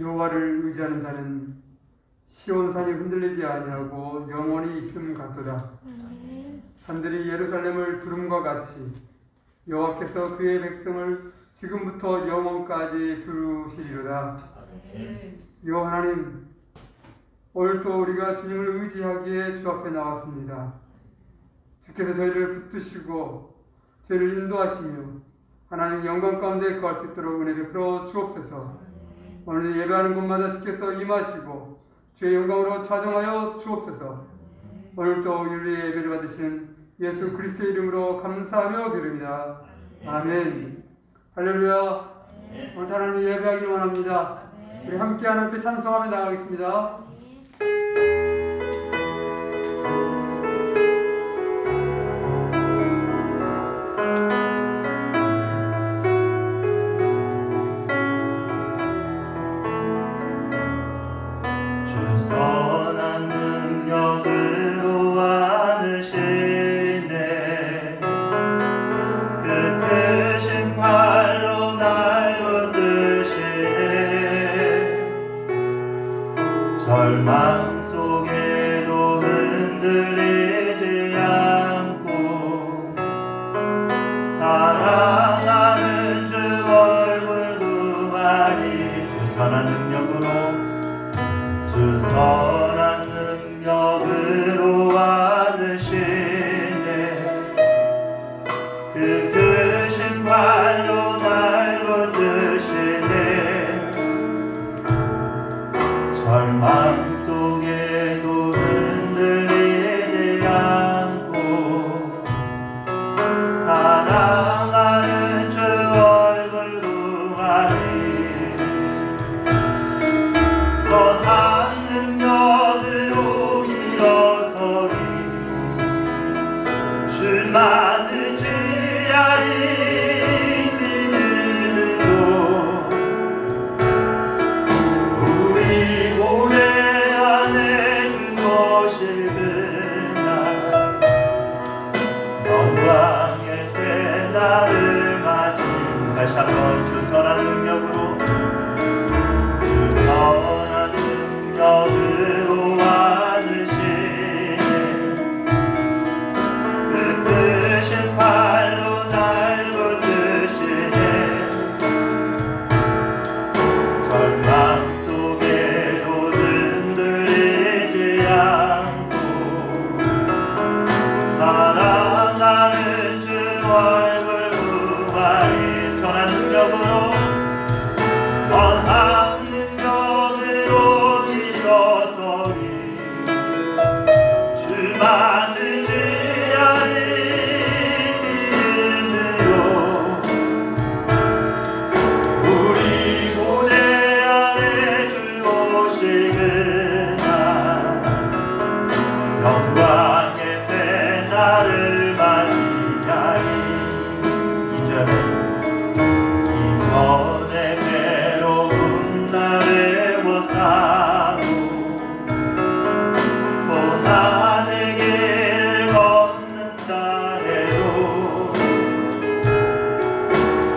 여호와를 의지하는 자는 시온산이 흔들리지 아니하고 영원히 있음 같도다. 산들이 예루살렘을 두름과 같이 여호와께서 그의 백성을 지금부터 영원까지 두루시리로다. 여호와 하나님, 오늘도 우리가 주님을 의지하기에 주 앞에 나왔습니다. 주께서 저희를 붙드시고 저희를 인도하시며 하나님 영광 가운데 거할 수 있도록 은혜 베풀어 주옵소서. 오늘 예배하는 곳마다 주께서 임하시고 주의 영광으로 차정하여 주옵소서. 오늘도 우리의 예배를 받으시는 예수 그리스도의 이름으로 감사하며 기도합니다. 아멘. 할렐루야. 오늘 하나님 예배하기를 원합니다. 우리 함께 하나님께 찬송하며 나가겠습니다. 선한 능력으로 안으시네. 그 크신 팔로 날 붙드시네. 절망 속에도 흔들리지 않고 사랑하는 주 얼굴 구하니. 주 선한 능력으로, 주 선한 능력으로 안으시네. 그 크신 팔로 날 붙드시네. 절망 속에도 흔들리지 않고 사랑하는 주 얼굴 구하니. 선한 능력으로 일어서리 주만 의지하리 믿음으로. 우리 고뇌 안에 주 오실 그날 영광의 새날을 맞이. 다시 한번 주 선한 능력으로, 주 선한 능력으로 안으시네. 그 크신 팔로 날 붙드시네. 절망 속에도 흔들리지 않고 사랑하는 주 얼굴 구하니. 선한 능력으로, 선한 능력으로 일어서리 주만 의지하리 믿음으로. 우리 고뇌 안에 주 오실 그날 영광의 새날을 맞이하리. 이전에 괴로운 나를 애워싸고 고난의 길을 걷는다 해도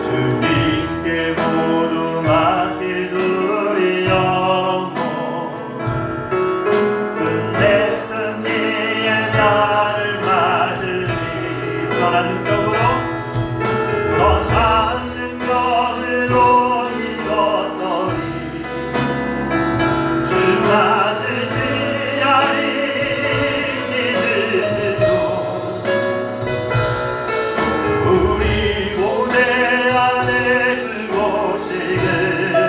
주님께 모두 맡기두리 영혼. 끝내 승리의 날을 맞으리. 선한 능력으로, 선한 능력으로 일어서리 주만 의지하리 믿음으로. 우리 고뇌 안에 주 오실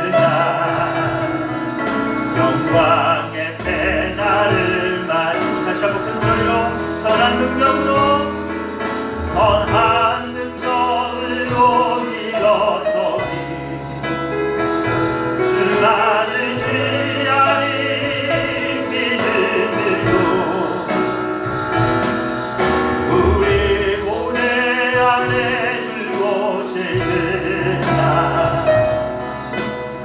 그날 영광의 새날을 맞이. 다시 한번 큰 소리로 선한 능력으로, 선한 능력으로 일어서리 주만 의지하리 믿음으로. 우리 고뇌 안에 주 오실 그날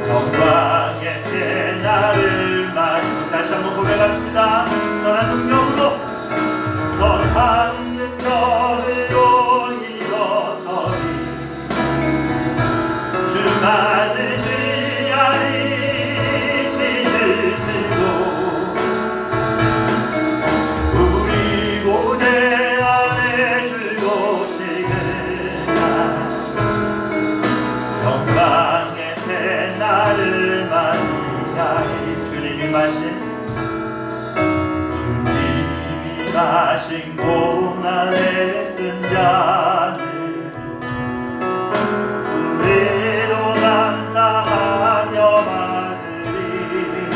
영광의 새날을 맞이. 다시 한번 고백합시다. 선한 능력으로, 선한 능력으로 일어서리 주만 의지하리 주님이 마신 고난의 쓴 잔을 우리도 감사하며 받으리.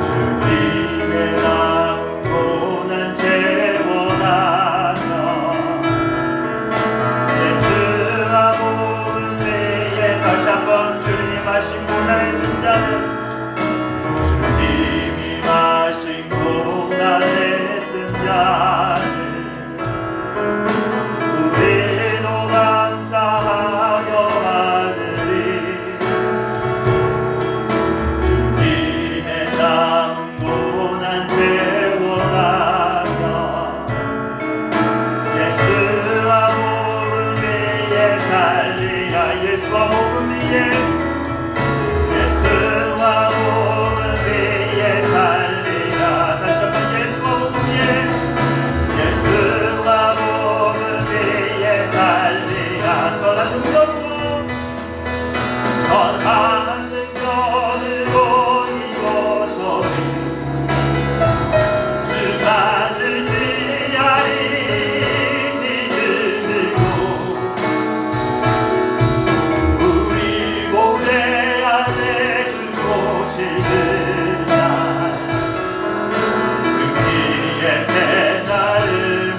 주님의 남은 고난 채워나며 예수와 몸 위에 다시 한번 주님이 마신 고난의 쓴 잔을 주님이 마신 고난의 쓴 잔을 우리도 감사하며 받으리. 주님의 남은 고난 채워나며 예수와 몸 위에 살리라. 예수와 몸 위에 예수와 몸 위에 살리라. 다시 한번 예수와 몸 위에 예수와 몸 위에 살리라. 선한 능력으로 선한 능력으로 이루어서 주만을 지하리 믿음으로 우리 고대 안에 주고 싶은 날 승리의 새날을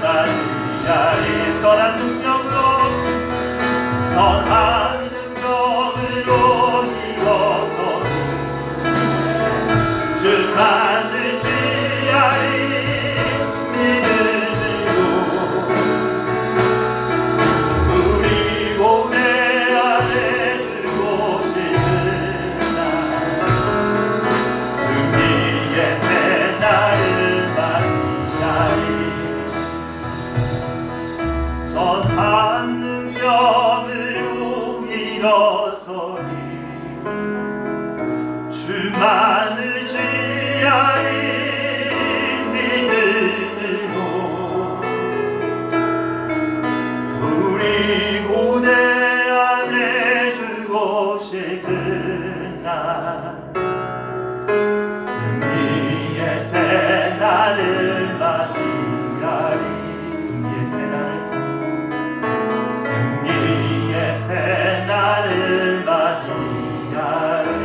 맞이하리. 선한 능력으로 선한 능력으로 일어서 주만을 지하리 믿음으로 우리 고대 안에 주고 싶은 날 승리의 새날을 맞이하리. 선한 능력으로 일어서니 주만을 지하리 믿음으로 우리 고대 안에 주고 싶은 날 승리의 새날을 맞이하리. 승리의 새날 승리의 새날을 맞이하리.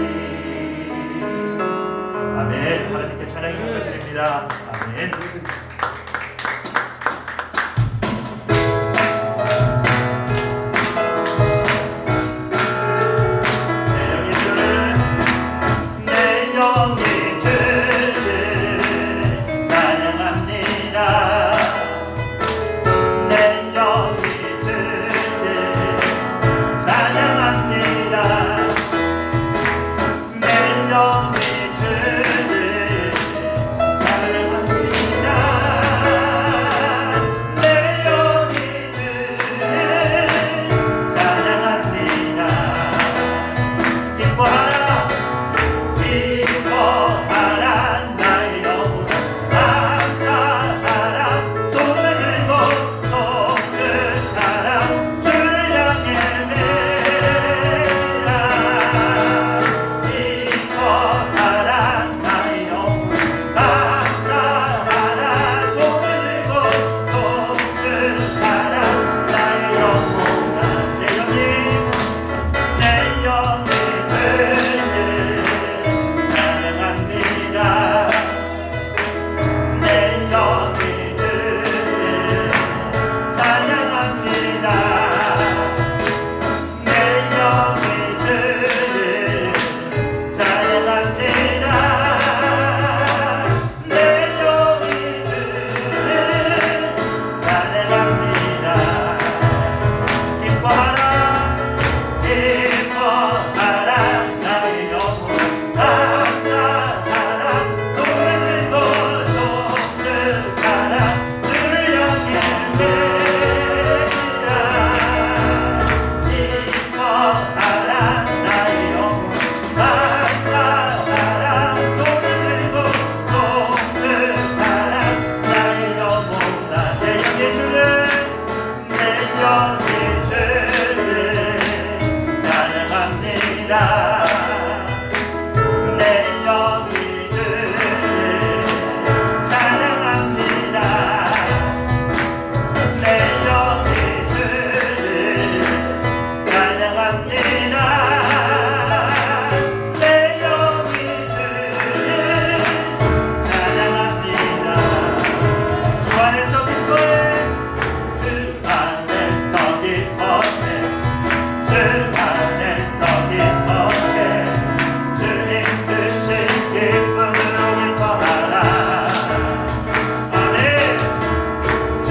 안에서 기뻐해 주님 뜻이 기쁨으로 기뻐하라 아멘 주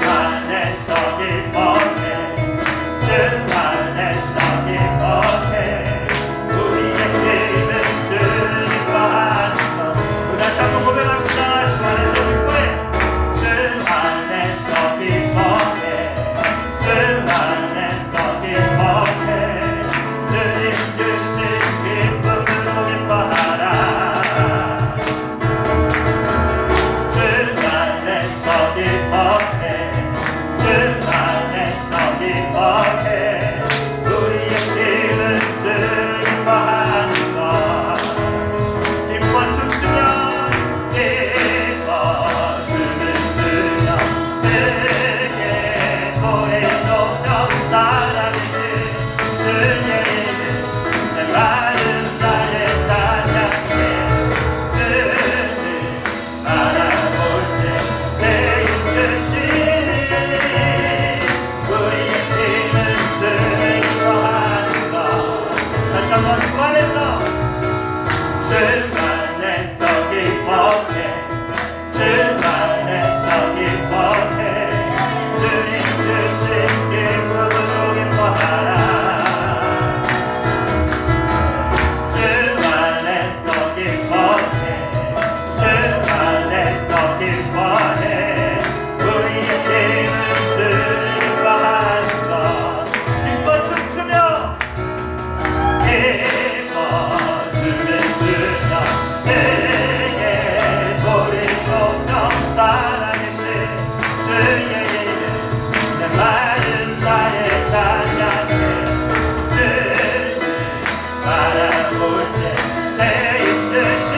안에서 기뻐해 주 안에서 기뻐해 우리의 힘은 주를 기뻐하는 것 다시 한번 고백합시다 주 안에서 기뻐해 주 안에서 기뻐해 주 안에서 기뻐해 주님 주신 기쁨으로 기뻐하라 주 안에서 기뻐해 주 안에서 기뻐해 우리의 힘은 주를 기뻐하는 것 기뻐 춤추며 기뻐 춤을 추며 그에게 고개 높여 사랑이신 주의 이름 내 마른 나의 찬양해 주를 바라볼 때 세임 주신 우리의 힘은 주를 기뻐하는 것 다시 한번 주 안에서 주 안에서 기뻐해 주 안에서 기뻐해 주님 주신 기쁨으로 기뻐하라 주 안에서 기뻐해 주 안에서 기뻐해 우리의 힘은 주를 기뻐하는 것 기뻐 춤추며 기뻐 춤을 추며 그에게 소리 높여 사랑이신 주의 이름 내 마른 나의 찬양해 주를 바라볼 때 세임 주신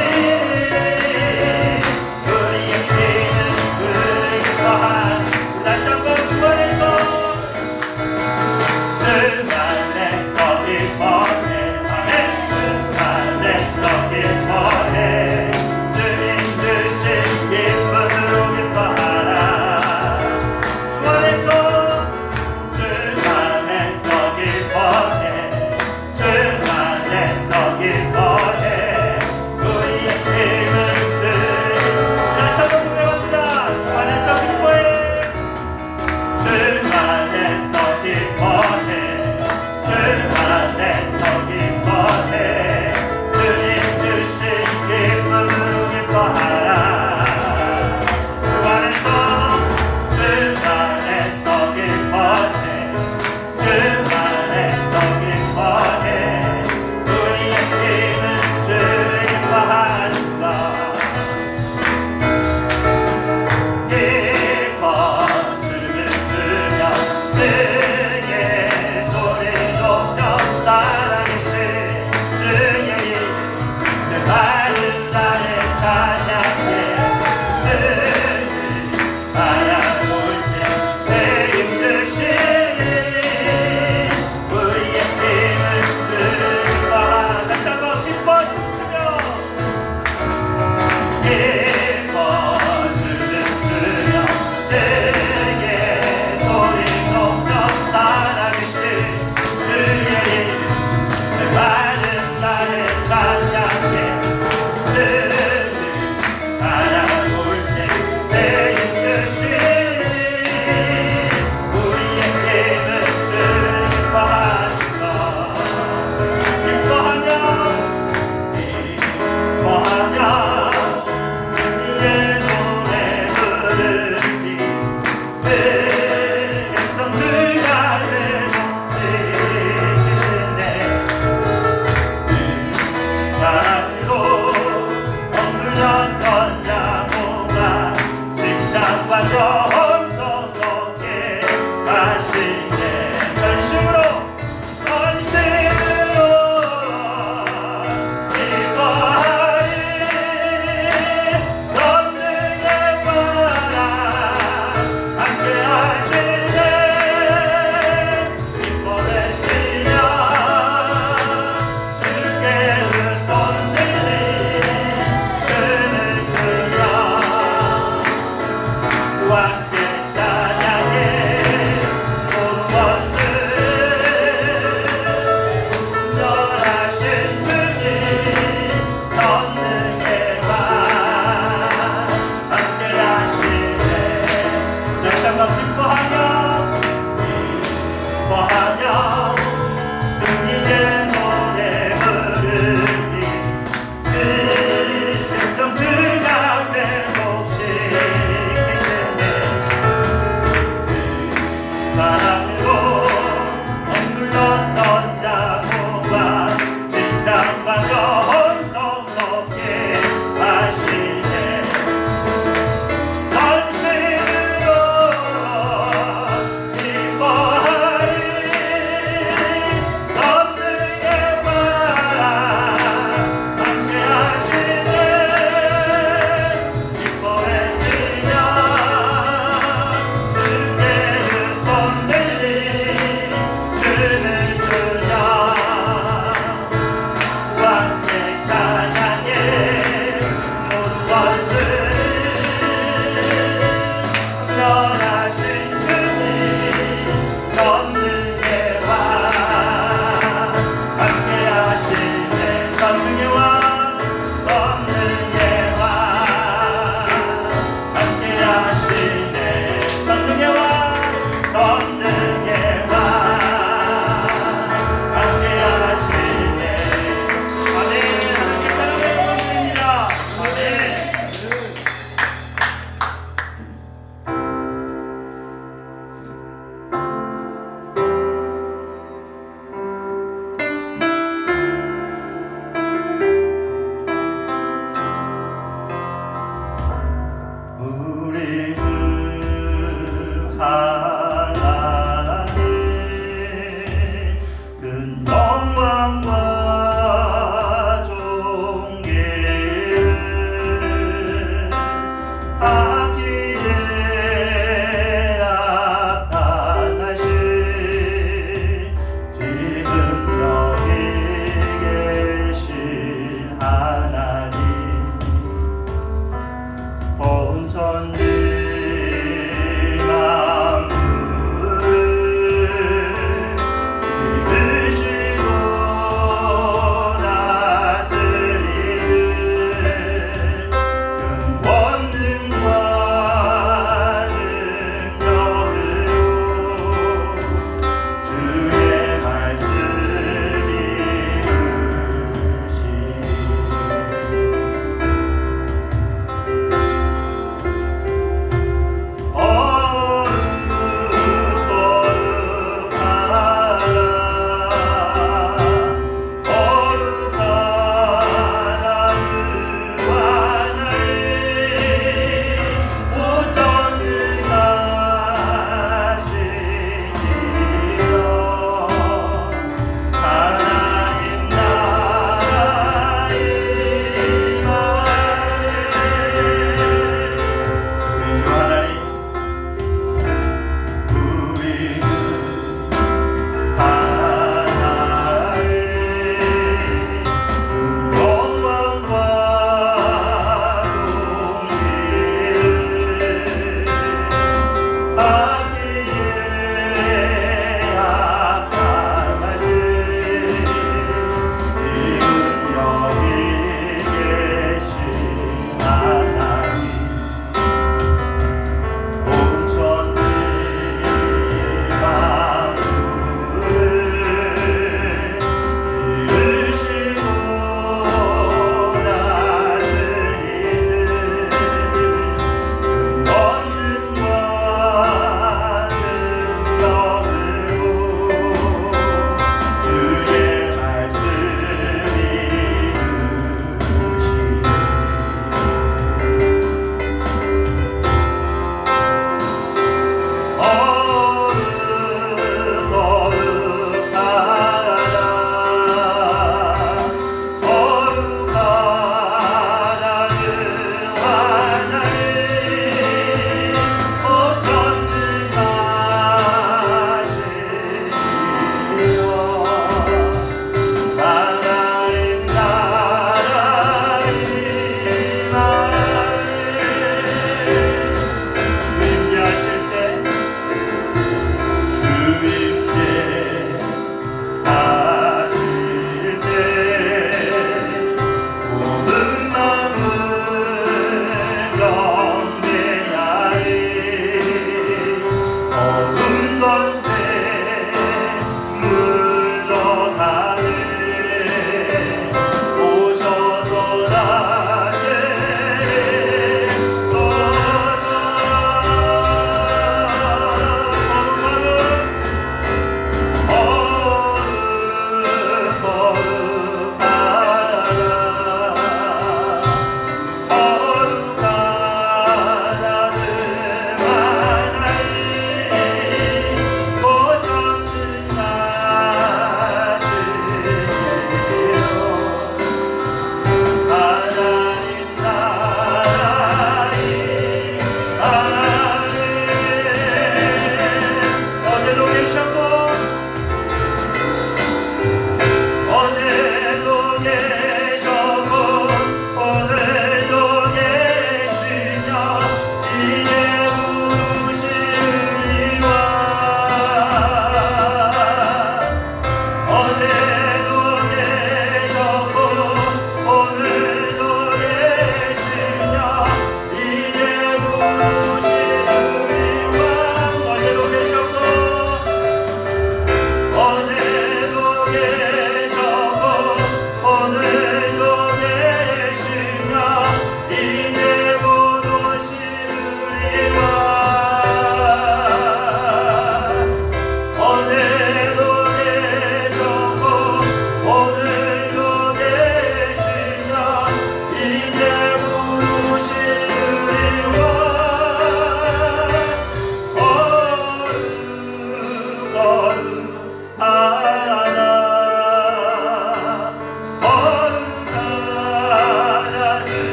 우리의 힘은 주를 기뻐하는 다시 한번 주 안에서 주 안에서 기뻐해 아멘 주 안에서 기뻐해 주님 주신 기쁨으로 기뻐하라 주 안에서 기뻐해 주 안에서 기뻐해 우리의 힘은 주를 다시 한번 고백합니다 주 안에서 기뻐해 주 안에서 기뻐해 주 안에서 기뻐해 주님 주신 기쁨으로 기뻐하라 주 안에서 기뻐해 주 안에서 기뻐해 우리의 힘은 주를 기뻐하는 것 기뻐 춤을 추며 그에게 소리 높여 사랑이신 주의 이름 내 마른 나의 찬양해 주를 바라볼 때 세임 주신 우리의 힘은 주를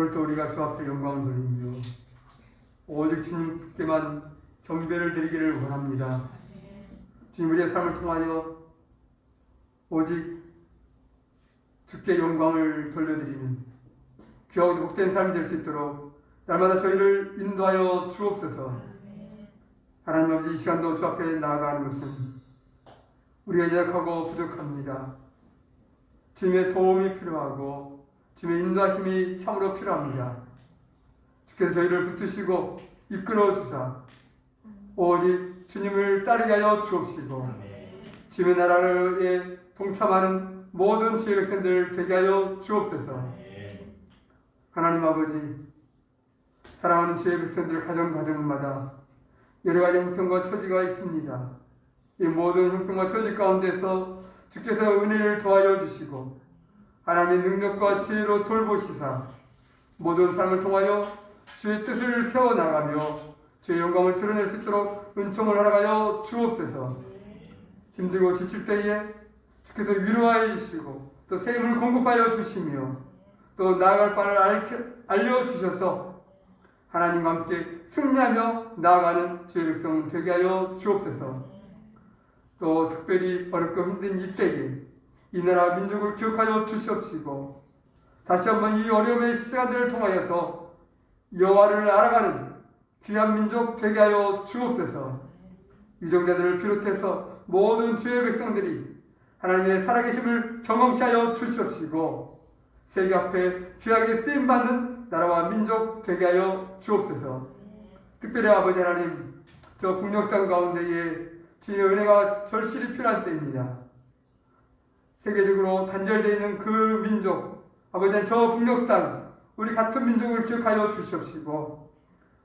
오늘도 우리가 주 앞에 영광을 돌리며 오직 주님께만 경배를 드리기를 원합니다. 주님, 우리의 삶을 통하여 오직 주께 영광을 돌려드리는 귀하고 복된 삶이 될 수 있도록 날마다 저희를 인도하여 주옵소서. 하나님 아버지, 이 시간도 주 앞에 나아가는 것은 우리가 연약하고 부족합니다. 주님의 도움이 필요하고 주님의 인도하심이 참으로 필요합니다. 주께서 저희를 붙드시고 이끌어 주사 오직 주님을 따르게 하여 주옵시고 주님의 나라에 동참하는 모든 주의 백성들 되게 하여 주옵소서. 하나님 아버지, 사랑하는 주의 백성들 가정마다 여러 가지 형편과 처지가 있습니다. 이 모든 형편과 처지 가운데서 주께서 은혜를 더하여 주시고 하나님의 능력과 지혜로 돌보시사 모든 삶을 통하여 주의 뜻을 세워나가며 주의 영광을 드러낼 수 있도록 은총을 허락하여 주옵소서. 힘들고 지칠 때에 주께서 위로하여 주시고 또 새 힘을 공급하여 주시며 또 나아갈 바를 알려주셔서 하나님과 함께 승리하며 나아가는 주의 백성 되게 하여 주옵소서. 또 특별히 어렵고 힘든 이때에 이 나라 민족을 기억하여 주시옵시고 다시 한번 이 어려움의 시간들을 통하여서 여호와를 알아가는 귀한 민족 되게 하여 주옵소서. 유정자들을 비롯해서 모든 주의 백성들이 하나님의 살아계심을 경험케 하여 주시옵시고 세계 앞에 귀하게 쓰임받는 나라와 민족 되게 하여 주옵소서. 특별히 아버지 하나님, 저 북녘 땅 가운데에 주님의 은혜가 절실히 필요한 때입니다. 세계적으로 단절되어 있는 그 민족, 아버지 저 북녘 땅, 우리 같은 민족을 기억하여 주시옵시고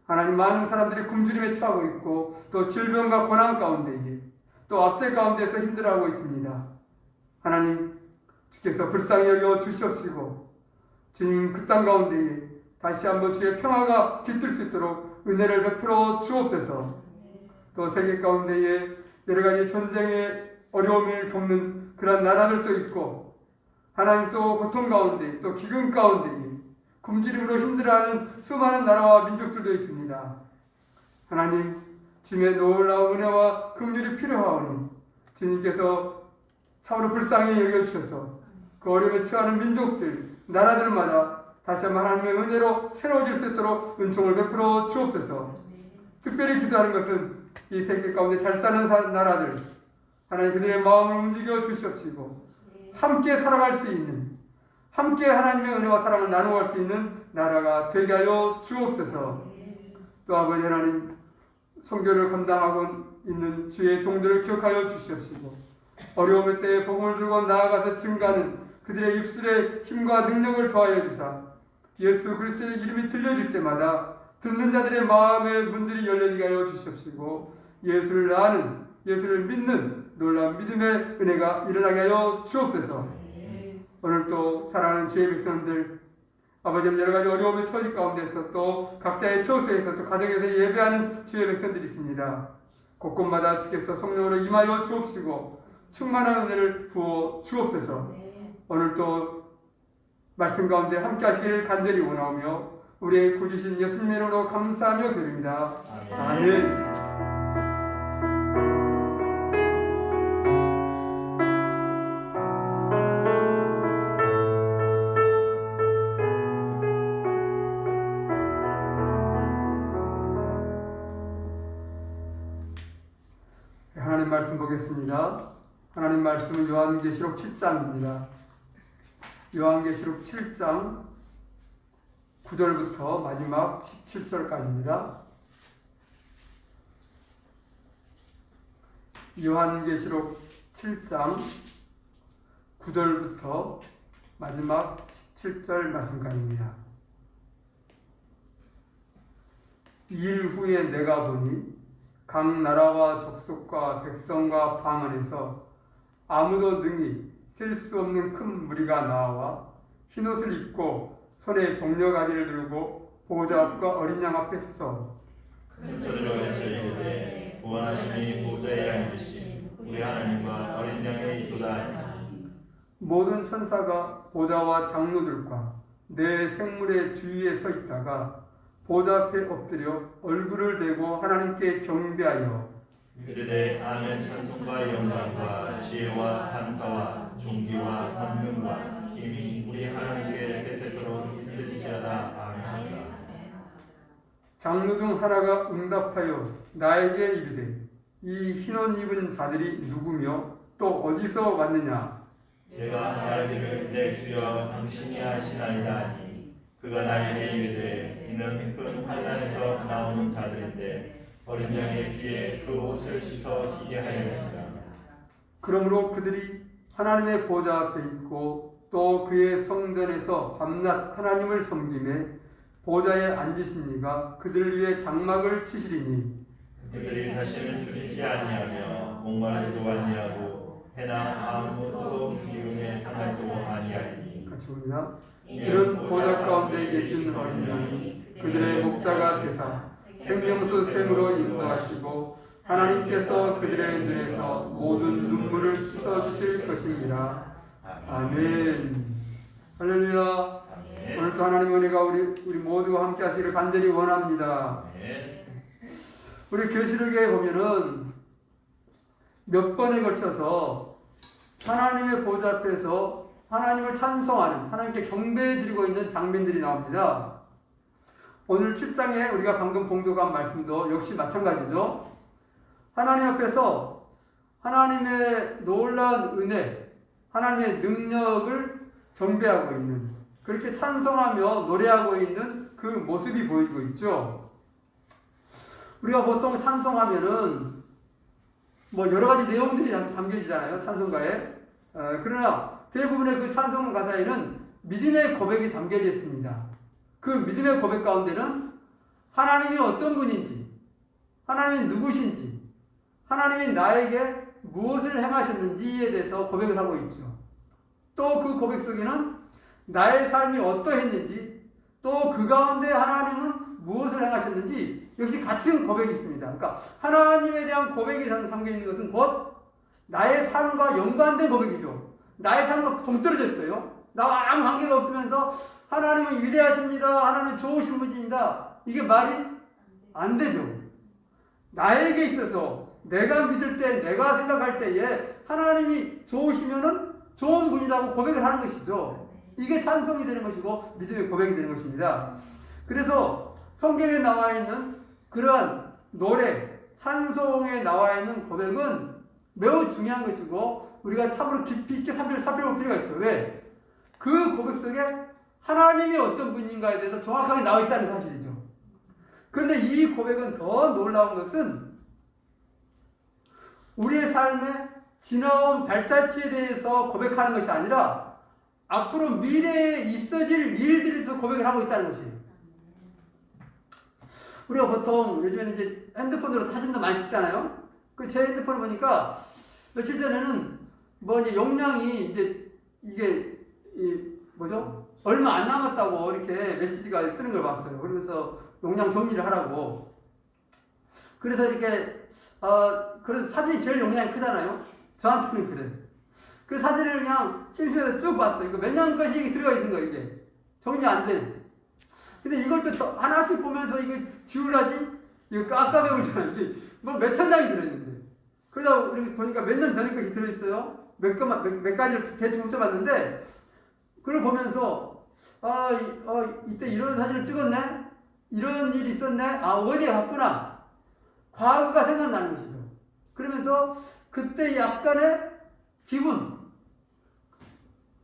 하나님, 많은 사람들이 굶주림에 처하고 있고 또 질병과 고난 가운데에 또 압제 가운데서 힘들어하고 있습니다. 하나님, 주께서 불쌍히 여겨 주시옵시고 주님, 그 땅 가운데에 다시 한번 주의 평화가 깃들 수 있도록 은혜를 베풀어 주옵소서. 또 세계 가운데에 여러 가지 전쟁의 어려움을 겪는 그런 나라들도 있고 하나님, 또 고통 가운데 또 기근 가운데 굶주림으로 힘들어하는 수많은 나라와 민족들도 있습니다. 하나님, 주님의 놀라운 은혜와 긍휼이 필요하오니 주님께서 참으로 불쌍히 여겨주셔서 그 어려움에 처하는 민족들, 나라들마다 다시 한번 하나님의 은혜로 새로워질 수 있도록 은총을 베풀어 주옵소서. 특별히 기도하는 것은 이 세계 가운데 잘 사는 나라들, 하나님 그들의 마음을 움직여 주시옵시고 함께 살아갈 수 있는, 함께 하나님의 은혜와 사랑을 나누어 갈 수 있는 나라가 되게 하여 주옵소서. 또 아버지 하나님, 선교를 감당하고 있는 주의 종들을 기억하여 주시옵시고 어려움의 때에 복음을 들고 나아가서 증가하는 그들의 입술에 힘과 능력을 더하여 주사 예수 그리스도의 이름이 들려질 때마다 듣는 자들의 마음의 문들이 열려지게 하여 주시옵시고 예수를 아는, 예수를 믿는 놀라운 믿음의 은혜가 일어나게 하여 주옵소서. 오늘 또 사랑하는 주의 백성들, 아버지 여러 가지 어려움의 처지 가운데서 또 각자의 처소에서 또 가정에서 예배하는 주의 백성들이 있습니다. 곳곳마다 주께서 성령으로 임하여 주옵시고 충만한 은혜를 부어 주옵소서. 오늘 또 말씀 가운데 함께 하시기를 간절히 원하오며 우리의 구주신 예수님의 이름으로 감사하며 드립니다. 아멘. 하나님 말씀 보겠습니다. 하나님 말씀은 요한계시록 7장입니다. 요한계시록 7장 9절부터 마지막 17절까지입니다. 요한계시록 7장 9절부터 마지막 17절 말씀까지입니다. 이일 후에 내가 보니 각 나라와 족속과 백성과 방언에서 아무도 능히 셀 수 없는 큰 무리가 나와 흰옷을 입고 손에 종려가지를 들고 보호자 앞과 어린 양 앞에 서서 그리스도께서 이르되 구원하시니 보좌에 앉으신 우리 하나님과 어린 양의 이도다. 모든 천사가 보좌와 장로들과 내 생물의 주위에 서 있다가 보좌 앞에 엎드려 얼굴을 대고 하나님께 경배하여 이르되 아멘. 찬송과 영광과 지혜와 감사와 존귀와 권능과 힘이 우리 하나님께 세세토록 있으시리이다. 아멘. 장로 중 하나가 응답하여 나에게 이르되 이 흰옷 입은 자들이 누구며 또 어디서 왔느냐. 내가 말하기를 내 주여 당신이 하시나이다 하니 그가 나에게 이르되 이는 큰 환난에서 나오는 자들인데 어린 양의 피에 그 옷을 씻어 희게 하였느니라. 그러므로 그들이 하나님의 보좌 앞에 있고 또 그의 성전에서 밤낮 하나님을 섬기매 보좌에 앉으신 이가 그들 위에 장막을 치시리니 그들이 다시는 줄이지 아니하며 목마르지도 아니하고 해나 아무것도 기운에 상하지도 아니하리니. 같이 봅니다. 이런 보좌 가운데 계신 어린 양이 그들의 목자가 되사 생명수 샘으로 인도하시고 하나님께서 그들의 눈에서 모든 눈물을 씻어주실 것입니다. 아멘. 할렐루야. 오늘도 하나님의 은혜가 우리 모두와 함께 하시기를 간절히 원합니다. 우리 계시록에 보면은 몇 번에 걸쳐서 하나님의 보좌 앞에서 하나님을 찬송하는, 하나님께 경배드리고 있는 장면들이 나옵니다. 오늘 7장에 우리가 방금 봉독한 말씀도 역시 마찬가지죠. 하나님 앞에서 하나님의 놀라운 은혜, 하나님의 능력을 경배하고 있는, 그렇게 찬송하며 노래하고 있는 그 모습이 보이고 있죠. 우리가 보통 찬송하면은 뭐 여러 가지 내용들이 담겨지잖아요, 찬송가에. 그러나 대부분의 그 찬송 가사에는 믿음의 고백이 담겨져 있습니다. 그 믿음의 고백 가운데는 하나님이 어떤 분인지, 하나님이 누구신지, 하나님이 나에게 무엇을 행하셨는지에 대해서 고백을 하고 있죠. 또 그 고백 속에는 나의 삶이 어떠했는지, 또 그 가운데 하나님은 무엇을 행하셨는지 역시 같은 고백이 있습니다. 그러니까 하나님에 대한 고백이 담겨 있는 것은 곧 나의 삶과 연관된 고백이죠. 나의 삶과 동떨어져 있어요. 나와 아무 관계가 없으면서 하나님은 위대하십니다, 하나님은 좋으신 분입니다, 이게 말이 안 되죠. 나에게 있어서 내가 믿을 때, 내가 생각할 때에 하나님이 좋으시면은 좋은 분이라고 고백을 하는 것이죠. 이게 찬송이 되는 것이고 믿음의 고백이 되는 것입니다. 그래서 성경에 나와 있는 그러한 노래, 찬송에 나와 있는 고백은 매우 중요한 것이고 우리가 참으로 깊이 있게 살펴볼 필요가 있어요. 왜? 그 고백 속에 하나님이 어떤 분인가에 대해서 정확하게 나와 있다는 사실이죠. 그런데 이 고백은 더 놀라운 것은 우리의 삶의 지나온 발자취에 대해서 고백하는 것이 아니라 앞으로 미래에 있어질 일들에 대해서 고백을 하고 있다는 것이에요. 우리가 보통 요즘에는 이제 핸드폰으로 사진도 많이 찍잖아요. 그 제 핸드폰을 보니까 며칠 전에는 뭐 이제 용량이 이제 이게 뭐죠? 얼마 안 남았다고 이렇게 메시지가 뜨는 걸 봤어요. 그러면서 용량 정리를 하라고. 그래서 이렇게 그래서 사진이 제일 용량이 크잖아요. 저한테는 그래. 그 사진을 그냥 심심해서 쭉 봤어요. 이거 몇 년 것이 들어가 있는 거예요, 이게. 정리 안 된. 근데 이걸 또 하나씩 보면서 이거 지우려니? 이거 깜깜해 보잖아요. 이게 뭐 몇천 장이 들어있는데. 그러다 이렇게 보니까 몇 년 전에 것이 들어있어요. 몇 가지를 대충 훑어봤는데, 그걸 보면서, 이때 이런 사진을 찍었네? 이런 일이 있었네? 어디에 갔구나. 과거가 생각나는 것이죠. 그러면서 그때 약간의 기분,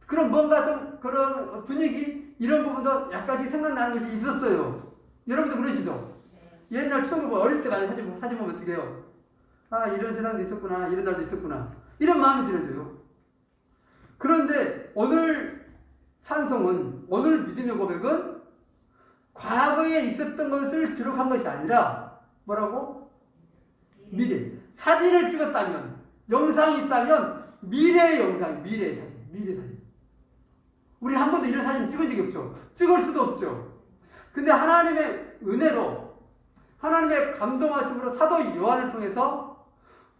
그런 뭔가 좀 그런 분위기, 이런 부분도 약간씩 생각나는 것이 있었어요. 여러분도 그러시죠? 옛날 처음에 어릴 때 많이 사진 보면 어떻게 해요? 이런 세상도 있었구나, 이런 날도 있었구나, 이런 마음이 들어져요. 그런데 오늘 찬송은, 오늘 믿음의 고백은 과거에 있었던 것을 기록한 것이 아니라 뭐라고? 미래. 사진을 찍었다면, 영상이 있다면 미래의 영상, 미래의 사진. 우리 한 번도 이런 사진 찍은 적이 없죠. 찍을 수도 없죠. 근데 하나님의 은혜로, 하나님의 감동하심으로 사도 요한을 통해서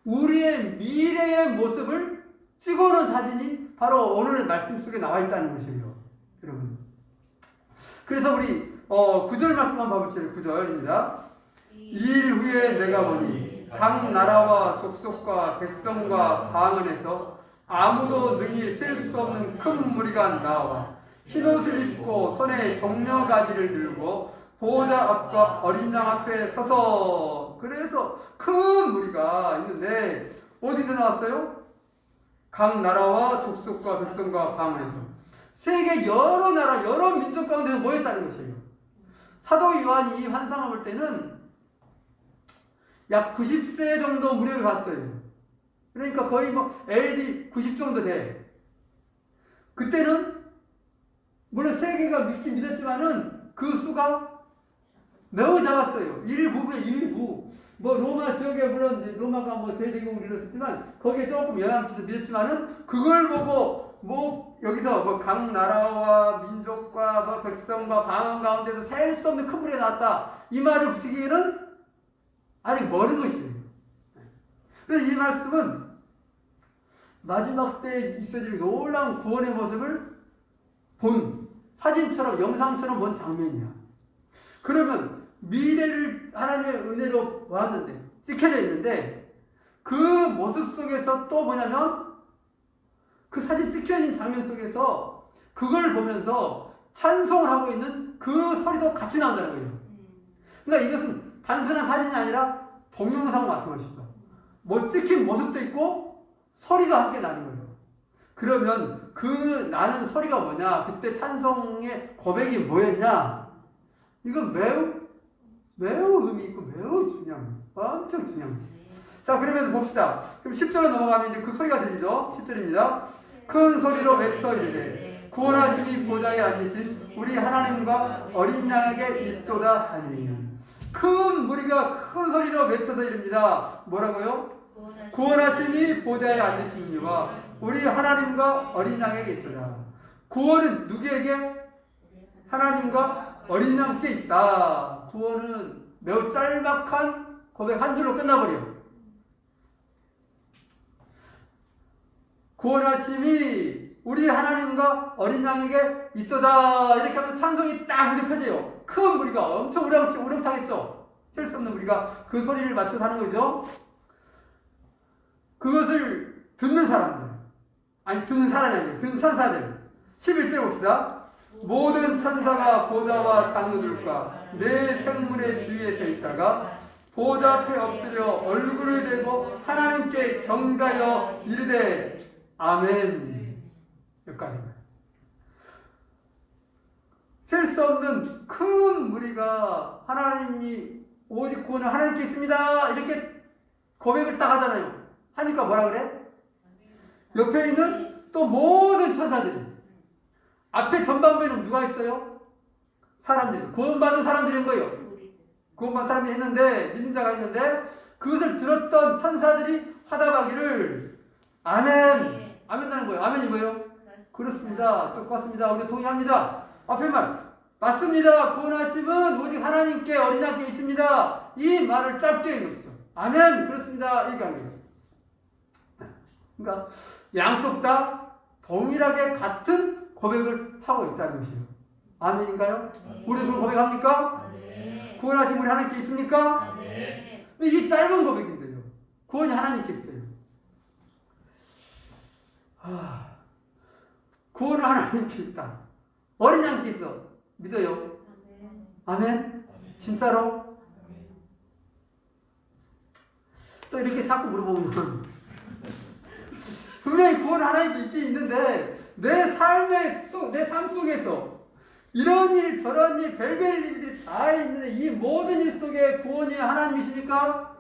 우리의 미래의 모습을 찍어놓은 사진이 바로 오늘의 말씀 속에 나와 있다는 것이에요. 여러분. 그래서 우리 9절 말씀 한번 봐볼게요. 9절입니다. 이 일 후에 내가 보니 각 나라와 족속과 백성과 방언에서 아무도 능히 셀 수 없는 큰 무리가 나와 흰옷을 입고 손에 정려가지를 들고 보호자 앞과 어린 양 앞에 서서, 그래서 큰 무리가 있는데 어디서 나왔어요? 각 나라와 족속과 백성과 방언에서 세계 여러 나라 여러 민족 가운데서 모였다는 것이에요. 사도 요한이 이 환상을 볼 때는 약 90세 정도 무렵을 봤어요. 그러니까 거의 AD 90 정도 돼. 그때는 물론 세계가 믿긴 믿었지만은 그 수가 매우 작았어요. 일부. 로마 지역에 물론 로마가 대제국을 이뤘었지만 거기에 조금 영향을 미쳐서 믿었지만은 그걸 보고 여기서 각 나라와 민족과 백성과 방언 가운데서 셀 수 없는 큰 무리가 나왔다. 이 말을 붙이기에는 아직 멀은 것이에요. 그래서 이 말씀은 마지막 때에 있어질 놀라운 구원의 모습을 본 사진처럼 영상처럼 본 장면이야. 그러면 미래를 하나님의 은혜로 왔는데 찍혀져 있는데 그 모습 속에서 또 뭐냐면 그 사진 찍혀진 장면 속에서 그걸 보면서 찬송을 하고 있는 그 소리도 같이 나온다는 거예요. 그러니까 이것은 단순한 사진이 아니라 동영상 같은 것이죠. 찍힌 모습도 있고 소리도 함께 나는 거예요. 그러면 그 나는 소리가 뭐냐? 그때 찬송의 고백이 뭐였냐? 이건 매우 의미 있고 매우 중요한 거예요. 엄청 중요한 거예요. 자, 그러면서 봅시다. 그럼 10절로 넘어가면 이제 그 소리가 들리죠? 10절입니다. 큰 소리로 외쳐 이르되 구원하심이 보좌에 앉으신 우리 하나님과 어린 양에게 있도다 하니. 큰 무리가 큰 소리로 외쳐서 이릅니다. 뭐라고요? 구원하심이 보좌에 앉으신 이와 우리 하나님과 어린 양에게 있도다. 구원은 누구에게? 하나님과 어린 양께 있다. 구원은 매우 짤막한 고백 한 줄로 끝나버려요. 구원하심이 우리 하나님과 어린 양에게 있도다. 이렇게 하면서 찬송이 딱 울려 펴져요. 큰 무리가 엄청 우렁차겠죠. 셀 수 없는 무리가 그 소리를 맞춰서 하는 거죠. 그것을 듣는 사람들, 듣는 사람이 아니에요. 듣는 천사들. 11절 봅시다. 모든 천사가 보좌와 장로들과 내 생물의 주위에 서 있다가 보좌 앞에 엎드려 얼굴을 대고 하나님께 경가하여 이르되 아멘. 여기까지입니다. 셀 수 없는 큰 무리가 하나님이 오직 구원은 하나님께 있습니다. 이렇게 고백을 딱 하잖아요. 하니까 뭐라 그래? 옆에 있는 또 모든 천사들이. 앞에 전반부에는 누가 있어요? 사람들이. 구원받은 사람들인 거예요. 구원받은 사람이 했는데, 믿는 자가 있는데, 그것을 들었던 천사들이 화답하기를 아멘. 아멘다는 거예요. 아멘이 뭐예요? 그렇습니다. 똑같습니다. 우리 동의합니다. 앞에 말. 맞습니다. 구원하심은 오직 하나님께 어린 양께 있습니다. 이 말을 짧게 한 것이죠. 아멘. 그렇습니다. 이렇게 합니다. 그러니까 양쪽 다 동일하게 같은 고백을 하고 있다는 것이에요. 아멘인가요? 네. 우리 그걸 고백합니까? 네. 구원하신 우리 하나님께 있습니까? 네. 근데 이게 짧은 고백인데요. 구원이 하나님께 있어요. 구원은 하나님께 있다. 어린 양께 있어. 믿어요? 아멘? 진짜로? 또 이렇게 자꾸 물어보면 분명히 구원 하나님께 있긴 있는데 내 삶 속에서 이런 일 저런 일 별별 일들이 다 있는데 이 모든 일 속에 구원이 하나님이십니까?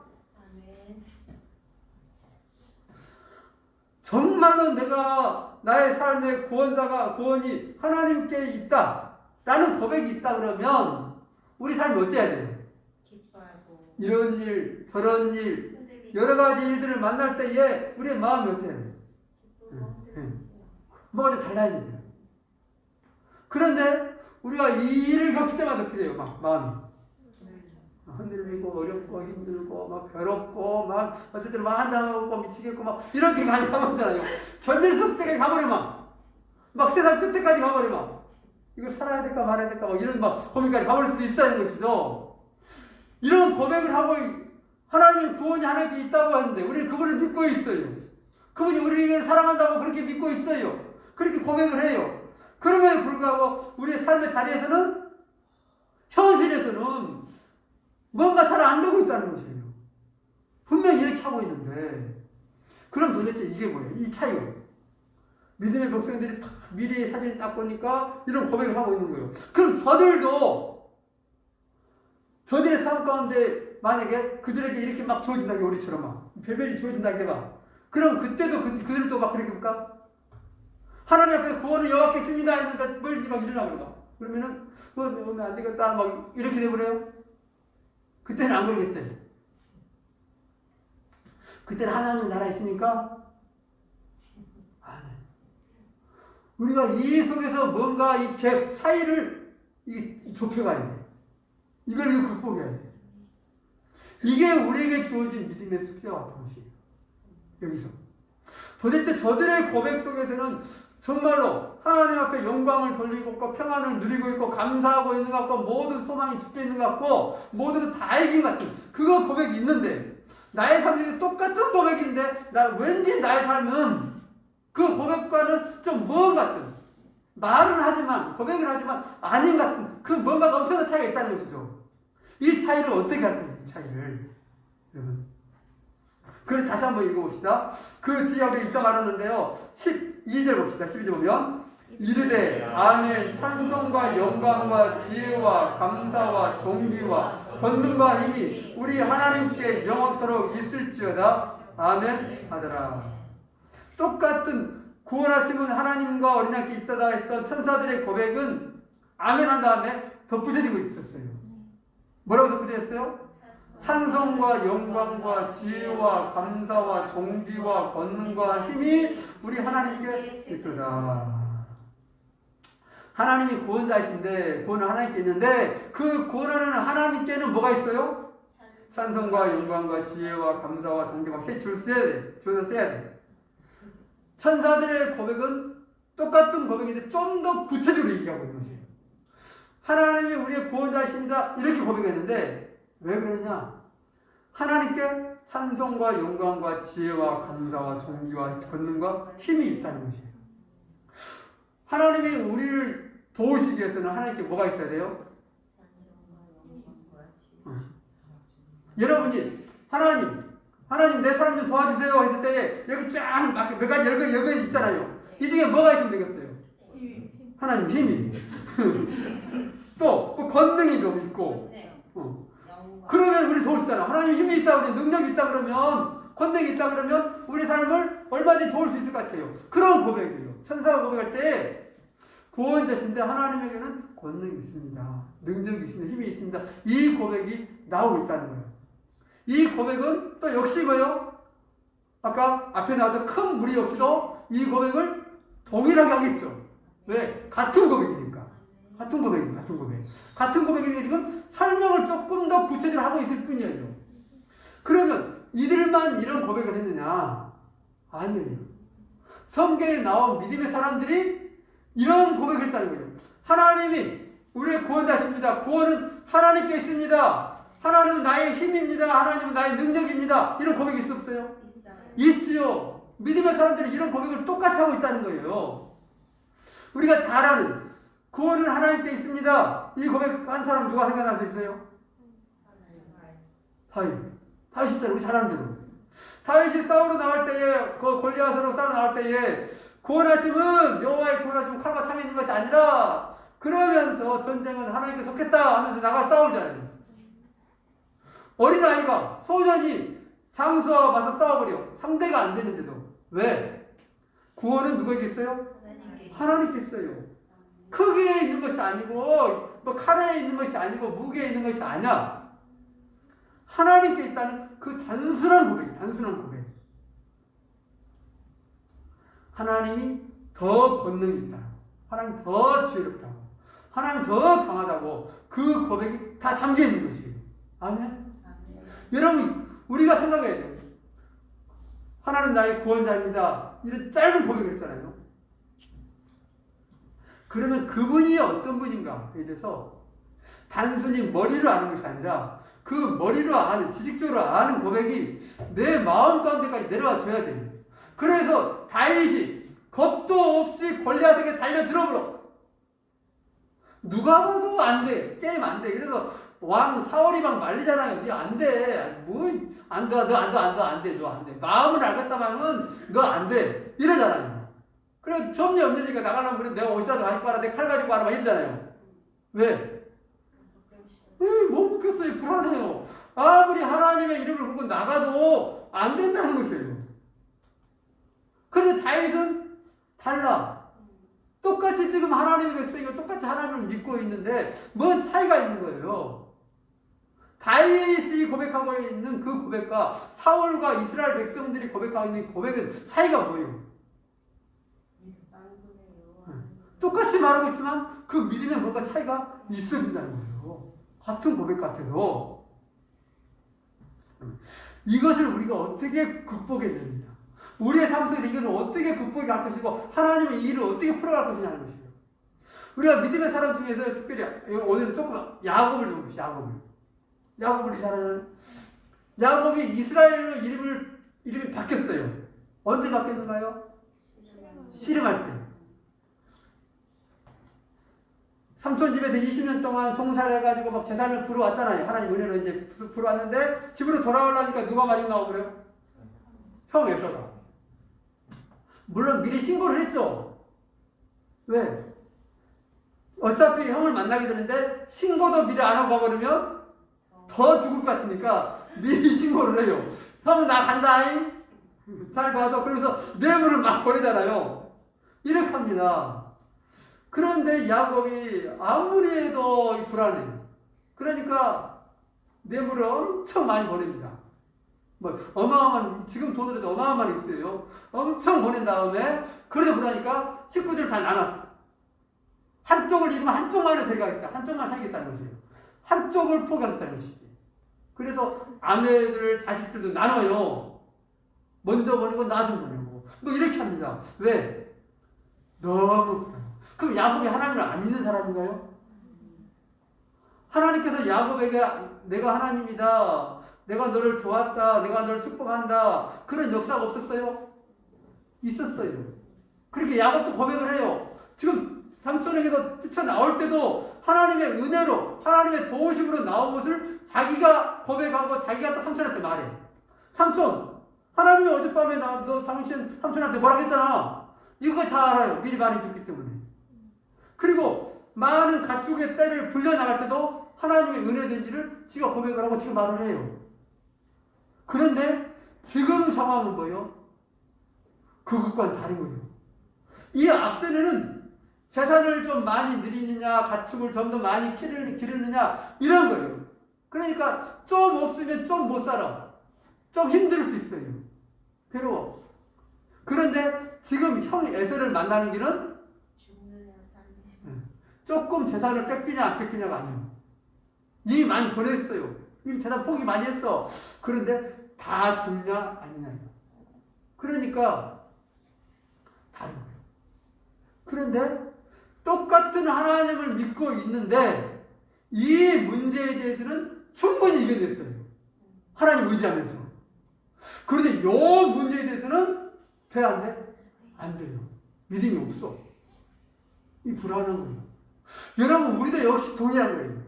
정말로 내가 나의 삶의 구원이 하나님께 있다라는 고백이 있다 그러면 우리 삶이 어때야 돼요? 기뻐하고 이런 일 저런 일 여러 가지 일들을 만날 때에 우리의 마음이 어때야 돼요? 뭐가 좀 달라야 되죠. 그런데 우리가 이 일을 겪을 때마다 어떻게 돼요? 마음이 흔들리고 어렵고 힘들고 막 괴롭고 막 어쨌든 막 한장하고 미치겠고 막 이렇게 많이 가버리잖아요. 견딜 수 없을 때까지 가버려 막 세상 끝에까지 가버려 막 이걸 살아야 될까 말아야 될까 막 이런 막 고민까지 가버릴 수도 있다는 것이죠. 이런 고백을 하고 하나님 구원이 하나님께 있다고 하는데 우리는 그분을 믿고 있어요. 그분이 우리를 사랑한다고 그렇게 믿고 있어요. 그렇게 고백을 해요. 그럼에도 불구하고 우리의 삶의 자리에서는 현실에서는 뭔가 잘 안 되고 있다는 것이에요. 분명히 이렇게 하고 있는데 그럼 도대체 이게 뭐예요? 이 차이요. 믿음의 백성들이 딱 미래의 사진을 딱 보니까 이런 고백을 하고 있는 거예요. 그럼 저들의 삶 가운데 만약에 그들에게 이렇게 막 주어진다게 우리처럼 막 별별이 주어진다게 봐. 그럼 그때도 그들도 막 그렇게 볼까? 하나님 앞에서 구원을 여호와께습니다 했는데 멀리 막 일어나고 봐. 그러면은 오면 안 되겠다 막 이렇게 돼버려요. 그때는 안 그러겠지. 그때는 하나님 나라에 있으니까 아니. 우리가 이 속에서 뭔가 이 갭 차이를 좁혀가야 돼. 이걸 극복해야 돼. 이게 우리에게 주어진 믿음의 숙제와 방식이에요. 여기서 도대체 저들의 고백 속에서는 정말로 하나님 앞에 영광을 돌리고 있고 평안을 누리고 있고 감사하고 있는 것 같고 모든 소망이 죽게 있는 것 같고 모두는 다 이긴 것 같은 그거 고백이 있는데 나의 삶이 똑같은 고백인데 왠지 나의 삶은 그 고백과는 좀 먼 같은 말은 하지만 고백을 하지만 아닌 같은 그 뭔가 엄청난 차이가 있다는 것이죠. 이 차이를 어떻게 할 거예요? 이 차이를 여러분. 그래서 다시 한번 읽어봅시다. 그 뒤에 앞에 있다 말았는데요. 12절 봅시다. 12절 보면 이르되 아멘 찬송과 영광과 지혜와 감사와 존귀와 권능과 힘이 우리 하나님께 영원토록 있을지어다. 아멘 하더라. 똑같은 구원하심은 하나님과 어린 양께 있다가 했던 천사들의 고백은 아멘 한 다음에 덧붙여지고 있었어요. 뭐라고 덧붙여졌어요? 찬송과 영광과 지혜와 감사와 존귀와 권능과 힘이 우리 하나님께 있도다. 하나님이 구원자이신데 구원은 하나님께 있는데 그 구원하는 하나님께는 뭐가 있어요? 찬송과 영광과 지혜와 감사와 존귀와 세 줄 써야 돼. 줄서 써야 돼. 천사들의 고백은 똑같은 고백인데 좀 더 구체적으로 얘기하고 있는 것이에요. 하나님이 우리의 구원자이십니다. 이렇게 고백했는데 왜 그러냐? 하나님께 찬송과 영광과 지혜와 감사와 존귀와 권능과 힘이 있다는 것이에요. 하나님이 우리를 도우시기 위해서는 하나님께 뭐가 있어야 돼요? 여러분이 하나님 내 사람 좀 도와주세요 했을 때 여기 쫙 몇 가지 여기 있잖아요. 이 중에 뭐가 있으면 되겠어요? 하나님 힘이 또 권능이 좀 있고 그러면 우리 도울 수 있잖아. 하나님 힘이 있다 그러면 능력이 있다 그러면 권능이 있다 그러면 우리 삶을 얼마든지 도울 수 있을 것 같아요. 그런 고백이에요. 천사가 고백할 때 구원자신데 하나님에게는 권능이 있습니다. 능력이 있습니다. 힘이 있습니다. 이 고백이 나오고 있다는 거예요. 이 고백은 또 역시 뭐예요? 아까 앞에 나왔던 큰 무리 역시도 이 고백을 동일하게 하겠죠. 왜? 같은 고백이니까. 같은 고백입니다. 같은 고백이니까 지금 설명을 조금 더 구체적으로 하고 있을 뿐이에요. 그러면 이들만 이런 고백을 했느냐? 아니에요. 성경에 나온 믿음의 사람들이 이런 고백을 했다는 거예요. 하나님이 우리의 구원자십니다. 구원은 하나님께 있습니다. 하나님은 나의 힘입니다. 하나님은 나의 능력입니다. 이런 고백이 있어 없어요? 있지요. 믿음의 사람들이 이런 고백을 똑같이 하고 있다는 거예요. 우리가 잘 아는 구원은 하나님께 있습니다. 이 고백 한 사람 누가 생각날 수 있어요? 다윗 진짜 우리 잘 아는 대로. 다윗이 싸우러 나갈 때에 그 골리앗으로 싸우러 나갈 때에 구원하심은 여호와의 구원하심은 칼과 창에 있는 것이 아니라 그러면서 전쟁은 하나님께 속했다 하면서 나가 싸우잖아요. 어린아이가 소년이 장수와 맞서 싸워버려. 상대가 안 되는데도. 왜? 구원은 누구에게 있어요? 하나님께 있어요. 크기에 있는 것이 아니고 뭐 칼에 있는 것이 아니고 무게에 있는 것이 아니야. 하나님께 있다는 그 단순한 고백. 하나님이 더 권능이 있다. 하나님 더 지혜롭다고. 하나님 더 강하다고. 그 고백이 다 담겨 있는 것이에요. 아멘. 여러분, 우리가 생각해야 돼요. 하나님 나의 구원자입니다. 이런 짧은 고백을 했잖아요. 그러면 그분이 어떤 분인가에 대해서 단순히 머리로 아는 것이 아니라 그 머리로 아는, 지식적으로 아는 고백이 내 마음 가운데까지 내려와 줘야 돼요. 그래서 다윗이 겁도 없이 골리앗에게 달려들어버려. 누가 봐도 안 돼. 게임 안 돼. 그래서 왕 사울이 막 말리잖아요. 니 안 돼. 뭐, 안 돼. 너 안 돼. 마음은 알겠다마는 너 안 돼. 이러잖아요. 그래, 점리 없으니까 나가려면 그래. 내가 옷이라도 가지고 와라. 내 칼 가지고 와라. 막 이러잖아요. 왜? 못 먹겠어요. 불안해요. 아무리 하나님의 이름을 걸고 나가도 안 된다는 것이에요. 그런데 다윗은 달라. 똑같이 지금 하나님의 백성이고 똑같이 하나님을 믿고 있는데 뭔 차이가 있는 거예요. 다윗이 고백하고 있는 그 고백과 사울과 이스라엘 백성들이 고백하고 있는 고백은 차이가 뭐예요? 똑같이 말하고 있지만 그 믿음에 뭔가 차이가 있어진다는 거예요. 같은 고백 같아도 이것을 우리가 어떻게 극복해야 됩니다. 우리의 삶 속에서 이것을 어떻게 극복해 갈 것이고 하나님의 이 일을 어떻게 풀어갈 것이냐 하는 것이에요. 우리가 믿음의 사람 중에서 특별히 오늘은 조금 야곱을 좀 보시죠. 야곱을 잘 아는 야곱이 이스라엘로 이름이 바뀌었어요. 언제 바뀌었는가요? 씨름할 때. 삼촌 집에서 20년 동안 종살해가지고 막 재산을 불어왔잖아요. 하나님 은혜로 이제 불어왔는데 집으로 돌아오려니까 누가 마중 나오고요? 형 에서가. 물론 미리 신고를 했죠. 왜? 어차피 형을 만나게 되는데 신고도 미리 안 하고 가버리면 더 죽을 것 같으니까 미리 신고를 해요. 형은 나 간다잉. 잘 봐도. 그러면서 뇌물을 막 보내잖아요. 이렇게 합니다. 그런데 야곱이 아무리 해도 불안해요. 그러니까 뇌물을 엄청 많이 보냅니다. 뭐 어마어마한, 지금 돈으로 해도 어마어마한 있어요. 엄청 보낸 다음에 그래도 그러니까 식구들 다 나눠. 한쪽을 잃으면 한쪽만을 데려가겠다. 한쪽만 살겠다는 것이에요. 한쪽을 포기하겠다는 것이지. 그래서 아내들, 자식들도 나눠요. 먼저 보내고 나중 보내고. 뭐 이렇게 합니다. 왜? 너무 불안해. 그럼 야곱이 하나님을 안 믿는 사람인가요? 하나님께서 야곱에게 내가 하나님이다. 내가 너를 도왔다. 내가 너를 축복한다. 그런 역사가 없었어요? 있었어요. 그렇게 야곱도 고백을 해요. 지금 삼촌에게서 뛰쳐나올 때도 하나님의 은혜로 하나님의 도우심으로 나온 것을 자기가 고백하고 자기가 또 삼촌한테 말해. 삼촌, 하나님이 어젯밤에 너 당신 삼촌한테 뭐라고 했잖아. 이거 다 알아요. 미리 말해줬기 때문에. 그리고 많은 가축의 떼를 불려나갈 때도 하나님의 은혜든지를 지가 고백을 하고 지가 말을 해요. 그런데 지금 상황은 뭐예요? 그것과는 다른 거예요. 이 앞전에는 재산을 좀 많이 늘리느냐, 가축을 좀 더 많이 기르느냐, 이런 거예요. 그러니까 좀 없으면 좀 못 살아. 좀 힘들 수 있어요. 괴로워. 그런데 지금 형 에서를 만나는 길은 조금 재산을 뺏기냐 안 뺏기냐가 아니에요. 이미 많이 보냈어요. 이미 재산 포기 많이 했어. 그런데 다 죽냐 아니냐. 그러니까 다른 거예요. 그런데 똑같은 하나님을 믿고 있는데 이 문제에 대해서는 충분히 이겨냈어요. 하나님 의지하면서. 그런데 이 문제에 대해서는 돼 안 돼? 안 돼요. 믿음이 없어. 이 불안한 거예요. 여러분, 우리도 역시 동일한 거예요.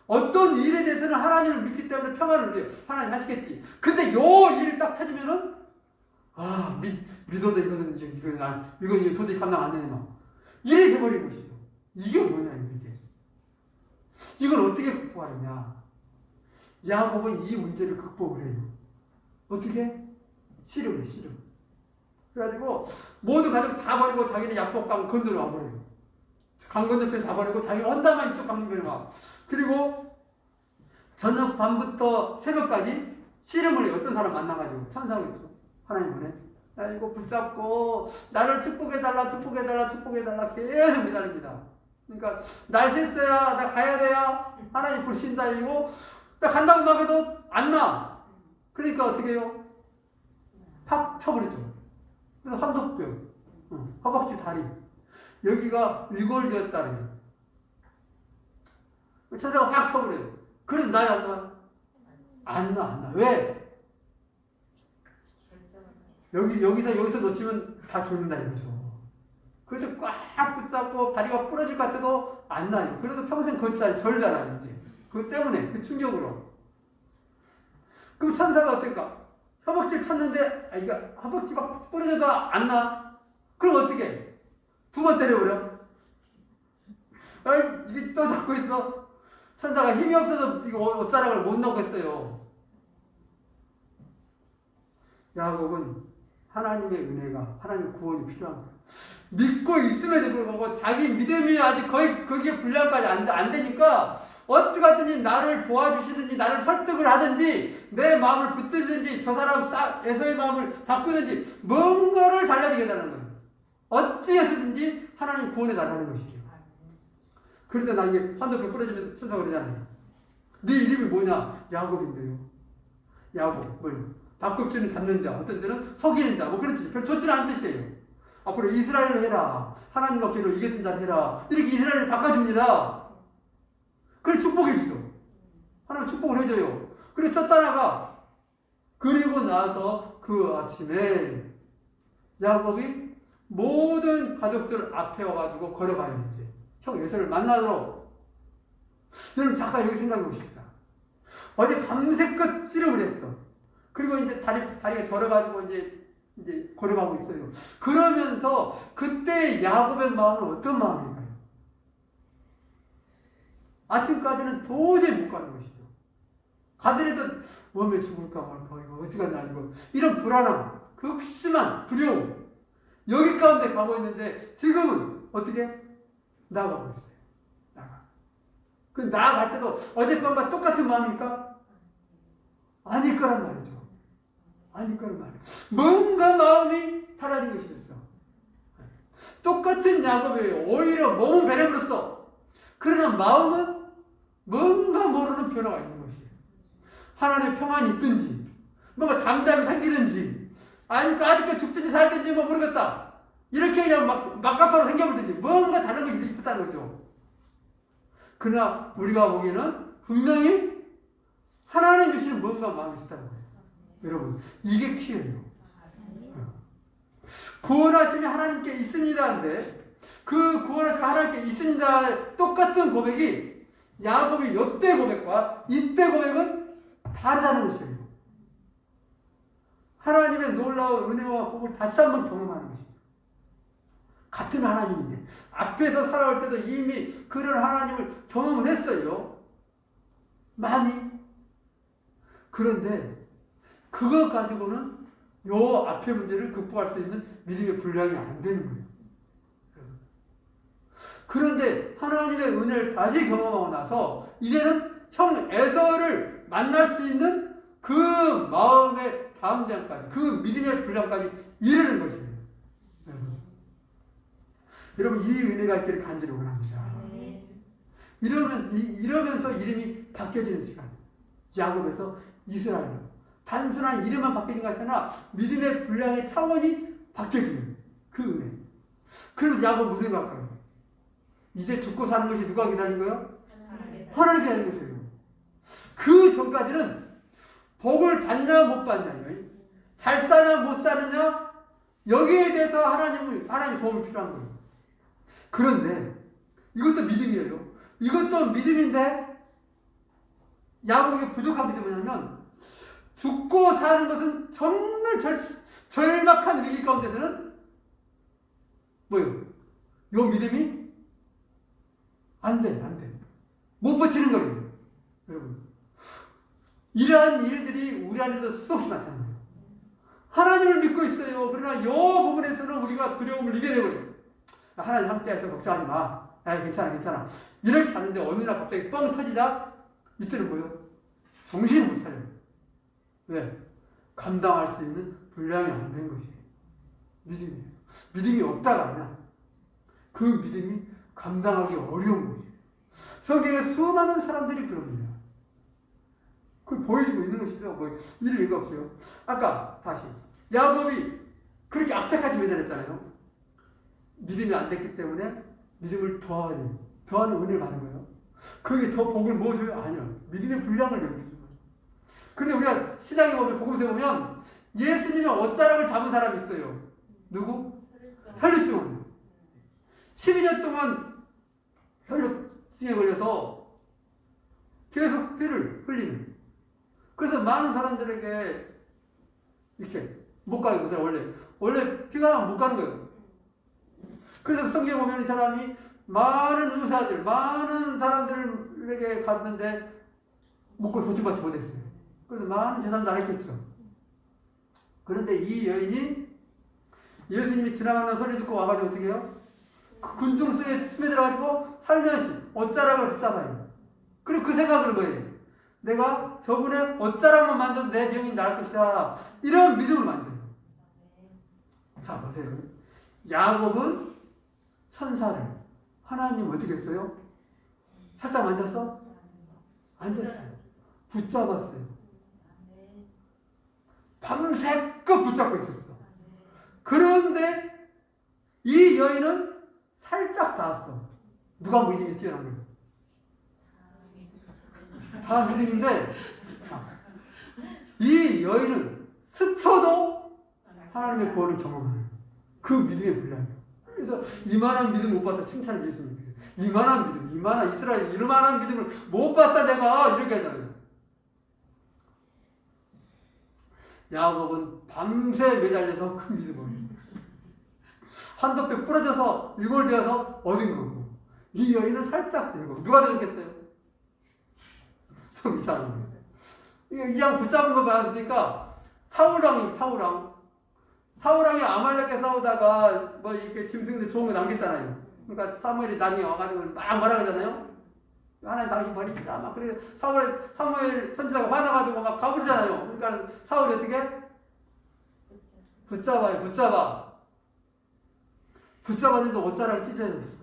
어떤 일에 대해서는 하나님을 믿기 때문에 평안을 누려요. 하나님 하시겠지. 근데 요 일을 딱 터지면은, 믿어도 이건 도저히 감당 안 되네, 막. 이래 돼버린 것이죠. 이게 뭐냐, 이게. 이걸 어떻게 극복하느냐. 야곱은 이 문제를 극복을 해요. 어떻게? 씨름을 해, 씨름. 그래가지고, 모든 가족 다 버리고 자기는 약속강 건너러 와버려요. 강 건너편 다 버리고 자기 혼자만 이쪽 강변에 와. 그리고 저녁 밤부터 새벽까지 씨름을 해. 어떤 사람 만나가지고 천사가 있죠. 하나님 보내. 나 이거 붙잡고 나를 축복해달라 계속 매달립니다. 그러니까 날 샜어야 나 가야 돼야 하나님 불신다 이고 나 간다고 막 해도 안 나. 그러니까 어떻게 해요? 팍 쳐버리죠. 그래서 황도뼈, 허벅지 다리. 여기가 위골되었다는 거예요. 천사가 확 쳐버려요. 그래도 나야 안 나? 안 나. 왜? 여기서 놓치면 다 죽는다 이거죠. 그래서 꽉 붙잡고 다리가 부러질 것 같아도 안 나요. 그래서 평생 절잖아요, 이제. 그것 때문에, 그 충격으로. 그럼 천사가 어떨까? 허벅지를 쳤는데, 허벅지 막 부러져도 안 나? 그럼 어떻게 해? 2번 때려버려? 이게 또 잡고 있어. 천사가 힘이 없어서 이거 옷자락을 못 넣겠어요. 야곱은 하나님의 은혜가, 하나님의 구원이 필요한 거예요. 믿고 있음에도 불구하고 자기 믿음이 아직 거기에 분량까지 안 되니까 어떻게 하든지 나를 도와주시든지 나를 설득을 하든지 내 마음을 붙들든지 저 사람 에서의 마음을 바꾸든지 뭔가를 달라지게 해달라는 거예요. 어찌해서든지 하나님 구원해 달라는 것이죠. 그래서 나 이게 한도표 부러지면서 천사가 그러잖아요. 네 이름이 뭐냐? 야곱인데요. 야곱, 바꿈치는 잡는 자, 어떤 때는 속이는 자, 뭐 그런 뜻이 별 좋지는 않은 뜻이에요. 앞으로 이스라엘을 해라. 하나님과 기로 이겼던 자를 해라. 이렇게 이스라엘을 바꿔줍니다. 그래 축복해주죠. 하나님 축복을 해줘요. 그래 쫓아나가. 그리고 나서 그 아침에 야곱이 모든 가족들 앞에 와가지고 걸어가요. 이제 형 에서를 만나도록. 여러분 잠깐 여기 생각해 보십시다. 어제 밤새껏 찌름을 했어. 그리고 이제 다리가 절어가지고 이제 걸어가고 있어요. 그러면서 그때 야곱의 마음은 어떤 마음일까요? 아침까지는 도저히 못 가는 것이죠. 가더라도 몸에 죽을까 말까 이거 어떻게 하냐 이거 이런 불안함, 극심한 두려움 여기 가운데 가고 있는데 지금은 어떻게 나가고 있어요. 그 나아갈 때도 어젯밤과 똑같은 마음입니까? 아닐 거란 말이죠. 아닐 거란 말이에요. 뭔가 마음이 달라진 것이 있어. 똑같은 야곱이에요. 오히려 몸은 배려버렸어. 그러나 마음은 뭔가 모르는 변화가 있는 것이에요. 하나님의 평안이 있든지 뭔가 담담이 생기든지 아니면 아직도 죽든지 살든지 뭐 모르겠다. 이렇게 그냥 막가파로 생겨버리든지 뭔가 다른 것이 있었다는 거죠. 그러나 우리가 보기에는 분명히 하나님 주시는 뭔가 마음이 있었다는 거예요. 여러분 이게 키예요. 구원하심이 하나님께 있습니다인데 그 구원하심이 하나님께 있습니다 똑같은 고백이 야곱이 이때 고백과 이때 고백은 다르다는 것이에요. 하나님의 놀라운 은혜와 복을 다시 한번 경험하는 것이죠. 같은 하나님인데 앞에서 살아올 때도 이미 그런 하나님을 경험을 했어요. 많이. 그런데 그것 가지고는 요 앞의 문제를 극복할 수 있는 믿음의 분량이 안 되는 거예요. 그런데 하나님의 은혜를 다시 경험하고 나서 이제는 형 에서를 만날 수 있는 그 마음의 다음 장까지 그 믿음의 분량까지 이르는 것이에요. 여러분 이 은혜가 있기를 간절히 원합니다. 이러면서 이름이 바뀌어지는 시간. 야곱에서 이스라엘로. 단순한 이름만 바뀌는 것 같잖아. 믿음의 분량의 차원이 바뀌어지는 그 은혜. 그래서 야곱 무슨 생각할까요? 이제 죽고 사는 것이 누가 기다린 거예요? 하나님 기다린 것이에요. 그 전까지는 복을 받냐 못 받냐 잘 사냐 못 사느냐 여기에 대해서 하나님 도움이 필요한 거예요. 그런데 이것도 믿음이에요. 이것도 믿음인데 야곱에게 부족한 믿음이 뭐냐면 죽고 사는 것은 정말 절박한 위기 가운데서는 뭐예요? 요 믿음이 안 돼. 못 버티는 거예요. 여러분. 이러한 일들이 우리 안에도 수없이 나타나요. 하나님을 믿고 있어요. 그러나 이 부분에서는 우리가 두려움을 이겨야 되거든요. 하나님 함께해서 걱정하지 마. 괜찮아. 이렇게 하는데 어느 날 갑자기 뻥 터지자 이때는 뭐예요? 정신을 못 차려요. 왜? 감당할 수 있는 분량이 안 된 것이에요. 믿음이에요. 믿음이 없다가 아니라 그 믿음이 감당하기 어려운 것이에요. 성경에 수많은 사람들이 그럽니다. 그걸 보여주고 있는 것이죠. 뭐 일리가 없어요. 아까 다시 야곱이 그렇게 악착같이 매달렸잖아요. 믿음이 안 됐기 때문에 믿음을 더하는 은혜를 받는 거예요. 그게 더 복을 뭐 줘요? 아니요. 믿음의 분량을 넓혀주는 거예요. 그런데 우리가 신앙에 보면, 복음서에 보면 예수님의 옷자락을 잡은 사람이 있어요. 누구? 혈루증. 12년 동안 혈루증에 걸려서 계속 피를 흘리는. 그래서 많은 사람들에게 이렇게 못 가요. 그 사람 원래 피가 나면 못 가는 거예요. 그래서 성경에 보면 이 사람이 많은 의사들, 많은 사람들에게 갔는데 고침받지 못했어요. 그래서 많은 재산도 안 했겠죠. 그런데 이 여인이 예수님이 지나가는 소리 듣고 와가지고 어떻게 해요? 그 군중수에 스며들어가지고 살며시 옷자락을 붙잡아요. 그리고 그 생각을 뭐예요? 내가 저분의 옷자락만 만져도 내 병이 나을 것이다. 이런 믿음을 만져요. 자, 보세요. 야곱은 천사를 하나님 어떻게 했어요? 살짝 만졌어? 안 됐어요. 붙잡았어요. 밤새껏 붙잡고 있었어. 그런데 이 여인은 살짝 닿았어. 누가 믿음이 뛰어난 거예요? 다 믿음인데 이 여인은 스쳐도 하나님의 구원을 경험해요. 그 믿음의 분량이에요. 그래서 이만한 믿음 못 봤다 칭찬을 예수님께. 이만한 믿음, 이만한 이스라엘 이만한 믿음을 못 봤다 내가 이렇게 하잖아요. 야곱은 밤새 매달려서 그 믿음을 한도 뼈 부러져서 유골되어서 얻은 거고 이 여인은 살짝 되고 누가 더 좋겠어요? 좀 이상한 거예요. 이 양 붙잡은 거 봤으니까 사울왕이 아말렉에 싸우다가 뭐 이렇게 짐승들 좋은 거 남겼잖아요. 그러니까 사무엘이 나중에 와가지고 막 뭐라 그러잖아요. 하나님 당신 버립니다. 막 그래 사무엘 선지자가 화나가지고 막 가버리잖아요. 그러니까 사울이 어떻게? 붙잡았는데 옷자락을 찢어졌어.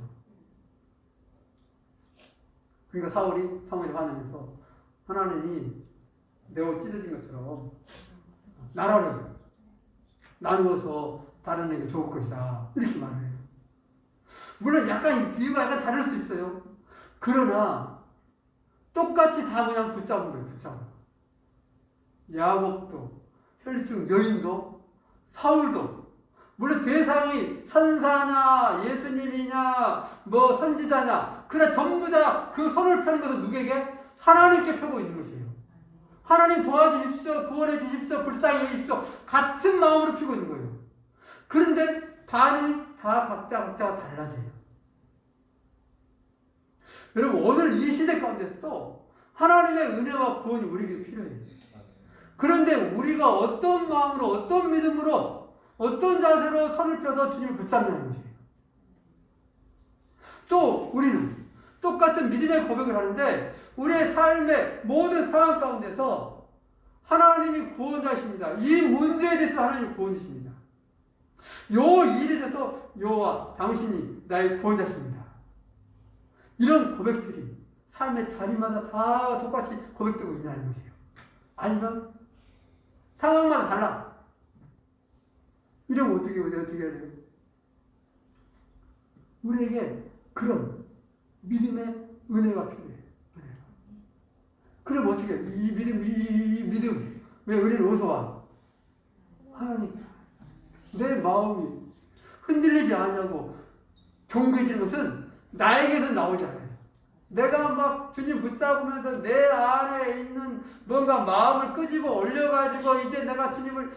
그러니까 사무엘이 화내면서 하나님이 내 옷 찢어진 것처럼 나라를 나누어서 다른 데게 좋을 것이다. 이렇게 말해요. 물론 약간 비유가 약간 다를 수 있어요. 그러나 똑같이 다 그냥 붙잡은 거예요. 붙잡은. 야곱도 혈중 여인도 사울도 물론 대상이 천사나 예수님이냐 뭐 선지자냐 그러나 전부 다 그 손을 펴는 것은 누구에게? 하나님께 펴고 있는 것이에요. 하나님 도와주십시오. 구원해 주십시오. 불쌍히 여기십시오. 같은 마음으로 펴고 있는 거예요. 그런데 반응이 다 각자가 달라져요. 여러분 오늘 이 시대 가운데서도 하나님의 은혜와 구원이 우리에게 필요해요. 그런데 우리가 어떤 마음으로 어떤 믿음으로 어떤 자세로 손을 펴서 주님을 붙잡는 것이에요. 또 우리는 똑같은 믿음의 고백을 하는데 우리의 삶의 모든 상황 가운데서 하나님이 구원자십니다. 이 문제에 대해서 하나님이 구원이십니다. 요 일에 대해서 여호와 당신이 나의 구원자십니다. 이런 고백들이 삶의 자리마다 다 똑같이 고백되고 있냐는 것이에요. 아니면 상황마다 달라. 이러면 어떻게 해야 돼요? 우리에게 그런 믿음의 은혜가 필요해요. 그럼 어떻게 해요? 이 믿음 왜 은혜는 어디서 와? 하나님 내 마음이 흔들리지 않냐고 경계지는 것은 나에게서 나오지 않아요. 내가 막 주님 붙잡으면서 내 안에 있는 뭔가 마음을 끄집어 올려가지고 이제 내가 주님을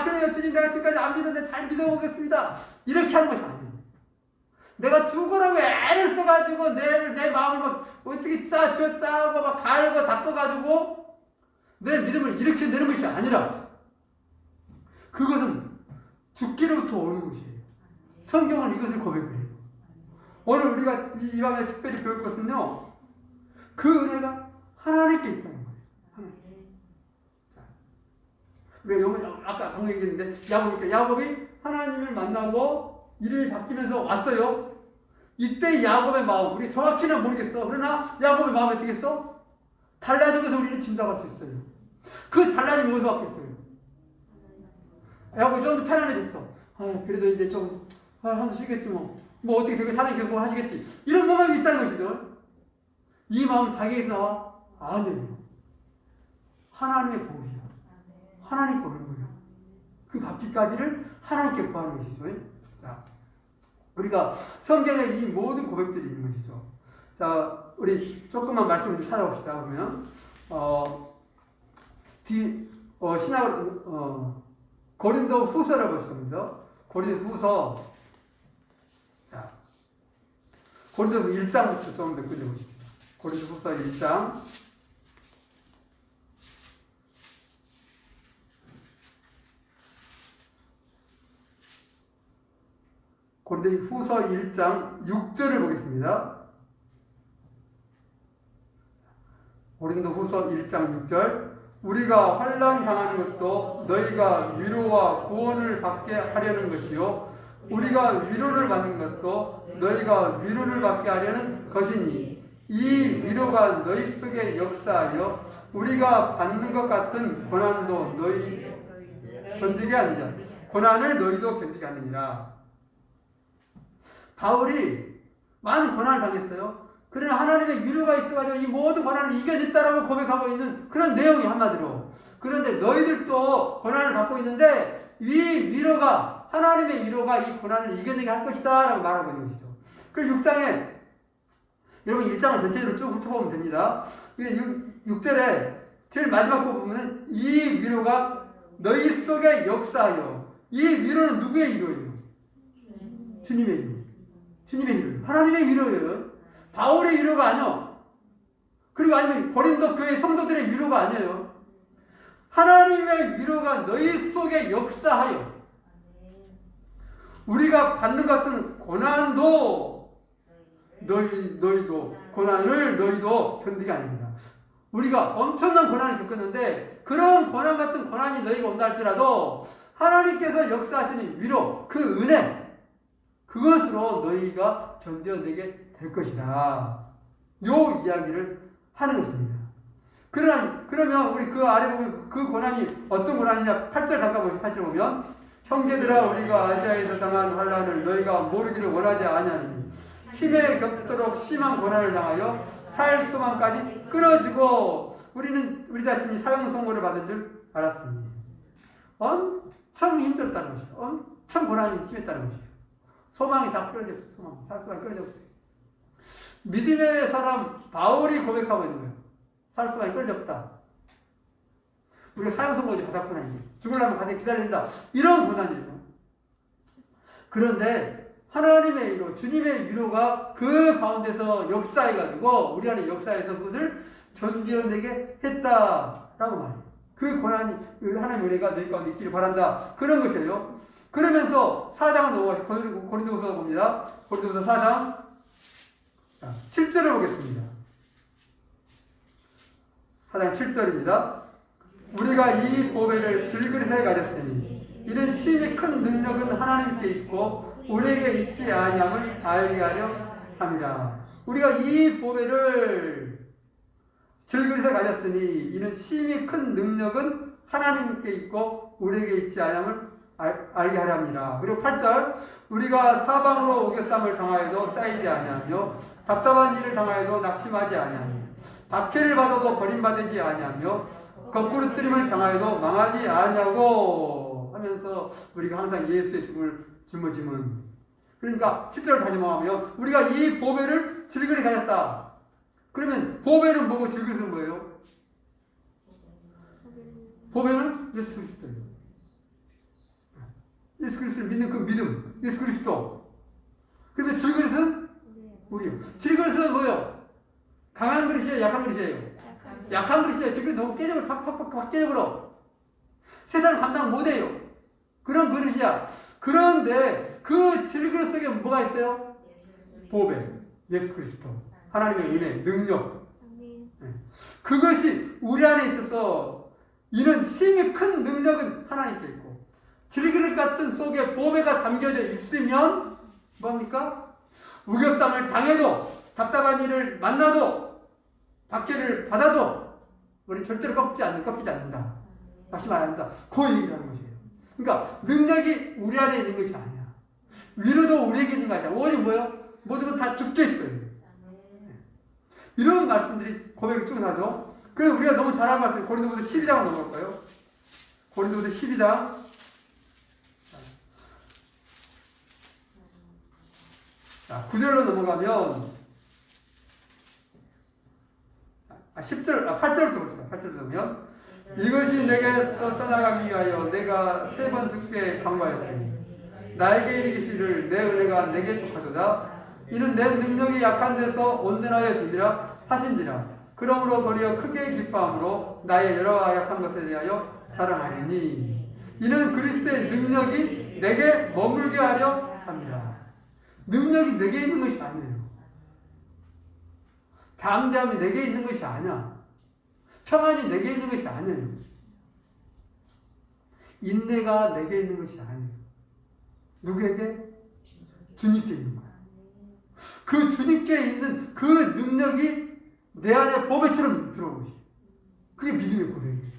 그래요 주님 내가 지금까지 안 믿었는데 잘 믿어보겠습니다. 이렇게 하는 것이 아니에요. 내가 죽으라고 애를 써가지고 내 마음을 막 어떻게 짜고 막 갈고 닦아가지고 내 믿음을 이렇게 내는 것이 아니라 그것은 죽기로부터 오는 것이에요. 성경은 이것을 고백해요. 오늘 우리가 이 밤에 특별히 배울 것은요. 그 은혜가 하나님께 있다는 거예요. 우리가 아까 방금 얘기했는데 야곱이 하나님을 만나고 이름이 바뀌면서 왔어요. 이때 야곱의 마음 우리 정확히는 모르겠어. 그러나 야곱의 마음이 어떻게 했어? 달라진 것을 우리는 짐작할 수 있어요. 그 달라짐이 어디서 왔겠어요? 야곱이 좀 더 편안해졌어. 그래도 이제 좀 한숨 쉬겠지 뭐. 뭐 어떻게 되고 하나님 결국 하시겠지. 이런 마음이 있다는 것이죠. 이 마음 자기에서 나와? 아니에요. 하나님의 복이에요. 하나님 보는 거예요. 그 받기까지를 하나님께 구하는 것이죠. 자, 우리가 성경에 이 모든 고백들이 있는 것이죠. 자, 우리 조금만 말씀을 좀 찾아봅시다. 그러면 신약을 고린도 후서라고 했습니다. 고린도 후서, 자, 고린도 1장부터 좀 몇 군데 보십시오. 고린도 후서 1장. 고린도 후서 1장 6절을 보겠습니다. 고린도 후서 1장 6절. 우리가 환난 당하는 것도 너희가 위로와 구원을 받게 하려는 것이요 우리가 위로를 받는 것도 너희가 위로를 받게 하려는 것이니 이 위로가 너희 속에 역사하여 우리가 받는 것 같은 고난도 너희 견디게 하느냐 고난을 너희도 견디게 하느니라. 바울이 많은 고난을 당했어요. 그러나 하나님의 위로가 있어가지고 이 모든 고난을 이겨냈다라고 고백하고 있는 그런 내용이 한마디로. 그런데 너희들도 고난을 받고 있는데 이 위로가 하나님의 위로가 이 고난을 이겨내게 할 것이다 라고 말하고 있는 것이죠. 그 6장에 여러분 1장을 전체적으로 쭉 훑어보면 됩니다. 6절에 제일 마지막 거 보면 이 위로가 너희 속에 역사하여. 이 위로는 누구의 위로예요? 주님의 위로. 주님의 위로예요. 하나님의 위로예요. 바울의 위로가 아니요. 그리고 아니면 고린도 교회 성도들의 위로가 아니에요. 하나님의 위로가 너희 속에 역사하여 우리가 받는 것 같은 고난도 너희도 고난을 너희도 견디게 아닙니다. 우리가 엄청난 고난을 겪었는데 그런 고난 같은 고난이 너희가 온다 할지라도 하나님께서 역사하시는 위로 그 은혜 그것으로 너희가 견뎌내게 될 것이다. 요 이야기를 하는 것입니다. 그러면 우리 그 아래 보면 그 고난이 어떤 고난이냐 8절 잠깐 보시죠. 8절 보면 형제들아 우리가 아시아에서 당한 환난을 너희가 모르기를 원하지 아니하니 힘에 겹도록 심한 고난을 당하여 살 소망까지 끊어지고 우리 자신이 사형 선고를 받은 줄 알았습니다. 엄청 힘들었다는 것이에요. 엄청 고난이 심했다는 것이에요. 소망이 다 끊어졌어요. 살 소망이 끊어졌어요. 믿음의 사람 바울이 고백하고 있는 거예요. 살 수가 끊어졌다. 우리가 사형 선고를 받았구나 이제. 죽으려면 가서 기다린다. 이런 고난이에요. 그런데 하나님의 위로, 주님의 위로가 그 가운데서 역사해가지고 우리 안에 역사해서 그것을 견뎌내게 했다라고 말해요. 그 고난이 하나님의 은혜가 너희 가운데 있기를 바란다. 그런 것이에요. 그러면서 4장을 넘어가서 고린도후서 봅니다. 고린도후서 4장 7절을 보겠습니다. 4장 7절입니다. 우리가 이 보배를 질그릇에 가졌으니 이는 심히 큰 능력은 하나님께 있고 우리에게 있지 아니함을 알게 하려 함이라. 우리가 이 보배를 질그릇에 가졌으니 이는 심히 큰 능력은 하나님께 있고 우리에게 있지 아니함을 알게 하려 합니다. 그리고 8절 우리가 사방으로 오겨쌈을 당하여도 쌓이지 아니하며 답답한 일을 당하여도 낙심하지 아니하며 박해를 받아도 버림받지 아니하며 거꾸로뜨림을 당하여도 망하지 아니하고 하면서 우리가 항상 예수의 죽음을 짊어지면 그러니까 7절을 다시 말하면 우리가 이 보배를 질그릇에 가졌다. 그러면 보배는 뭐고 질그릇은 뭐예요? 보배는 예수 그리스도예요. 예수 그리스도를 믿는 그 믿음, 예수 그리스도. 그런데 질그릇은 우리요. 질그릇은 뭐예요? 강한 그릇이에요? 약한 그릇이에요? 약한 그릇이에요. 질그릇 너무 깨져버려. 팍 깨져버려. 세상을 감당 못해요. 그런 그릇이야. 그런데 그 질그릇 속에 뭐가 있어요? 보배, 예수 그리스도. 하나님의 은혜, 능력. 그것이 우리 안에 있어서 이는 심히 큰 능력은 하나님께 있고 질그릇 같은 속에 보배가 담겨져 있으면 뭐합니까? 우겨쌈을 당해도 답답한 일을 만나도 박해를 받아도 우리 절대로 꺾이지 않는다. 다시 말한다. 그 얘기를 하는 것이에요. 그러니까 능력이 우리 안에 있는 것이 아니야. 위로도 우리에게 있는 것이야. 원이 뭐예요? 모든 건 다 죽게 있어요. 이런 말씀들이 고백이 쭉 나죠. 그래서 우리가 너무 잘하는 말씀, 고린도후서 12장으로 넘어갈까요? 고린도후서 12장. 자, 9절로 넘어가면 8절부터 봅시다. 8절부터 보면 이것이 내게서 떠나가기 위하여 내가 3번 죽게 강구하였더니 나에게 이르기를 내 은혜가 내게 족하도다. 이는 내 능력이 약한 데서 온전하여 지니라 하신지라. 그러므로 도리어 크게 기뻐함으로 나의 여러 약한 것에 대하여 자랑하리니 이는 그리스도의 능력이 내게 머물게 하려 합니다. 능력이 내게 있는 것이 아니에요. 담대함이 내게 있는 것이 아니야. 평안이 내게 있는 것이 아니에요. 인내가 내게 있는 것이 아니에요. 누구에게? 주님께 있는 거야. 그 주님께 있는 그 능력이 내 안에 보배처럼 들어온 것이에요. 그게 믿음의 고백이에요.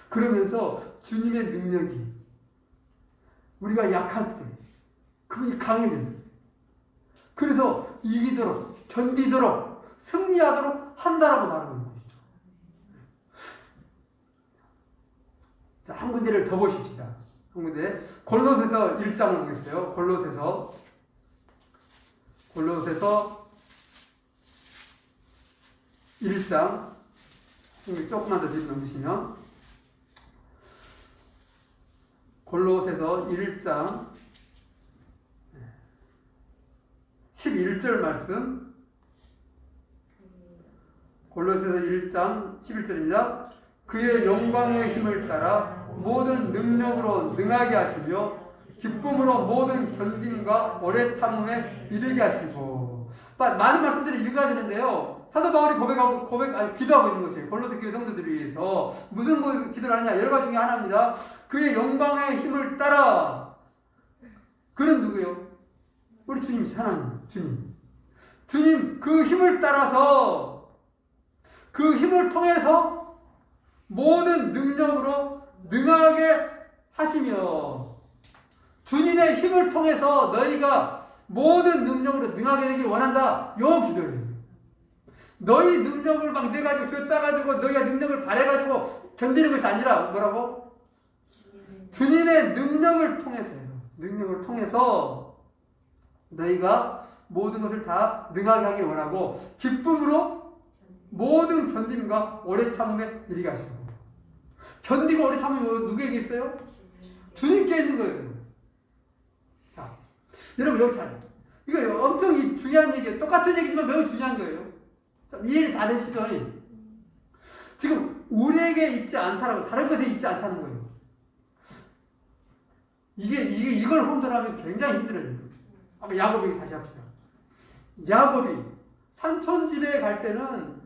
그러면서 주님의 능력이 우리가 약할 때 그분이 강해져요. 그래서 이기도록 견디도록 승리하도록 한다라고 말하고 있는 것이죠. 자, 한 군데를 더 보십시다. 한 군데 골로새서 1장을 보겠어요. 골로새서 1장 조금만 더 뒤로 넘기시면 골로새서 1장 11절 말씀. 골로새서 1장 11절입니다. 그의 영광의 힘을 따라 모든 능력으로 능하게 하시며 기쁨으로 모든 견딤과 오래 참음에 이르게 하시고. 많은 말씀들이 읽어야 되는데요. 사도 바울이 기도하고 있는 것이에요. 골로새 교회 성도들을 위해서. 무슨 기도를 하느냐? 여러 가지 중에 하나입니다. 그의 영광의 힘을 따라. 그는 누구예요? 우리 주님이시 하나님. 주님 그 힘을 따라서 그 힘을 통해서 모든 능력으로 능하게 하시며 주님의 힘을 통해서 너희가 모든 능력으로 능하게 되길 원한다. 요 기도예요. 너희 능력을 막 내가지고 쥐어짜가지고 너희가 능력을 발해가지고 견디는 것이 아니라 뭐라고? 주님의 능력을 통해서요. 능력을 통해서 너희가 모든 것을 다 능하게 하길 원하고 기쁨으로 모든 견딤과 오래 참음에 이르게 하시고. 견디고 오래 참음이 누구에게 있어요? 주님께 있는 거예요. 자, 여러분 여기 잘 이거 엄청 중요한 얘기예요. 똑같은 얘기지만 매우 중요한 거예요. 자, 이해가 다 되시죠? 지금 우리에게 있지 않다라고 다른 것에 있지 않다는 거예요. 이걸 혼돈하면 굉장히 힘들어요. 한번 야곱 얘기 다시 합시다. 야곱이 산촌집에 갈 때는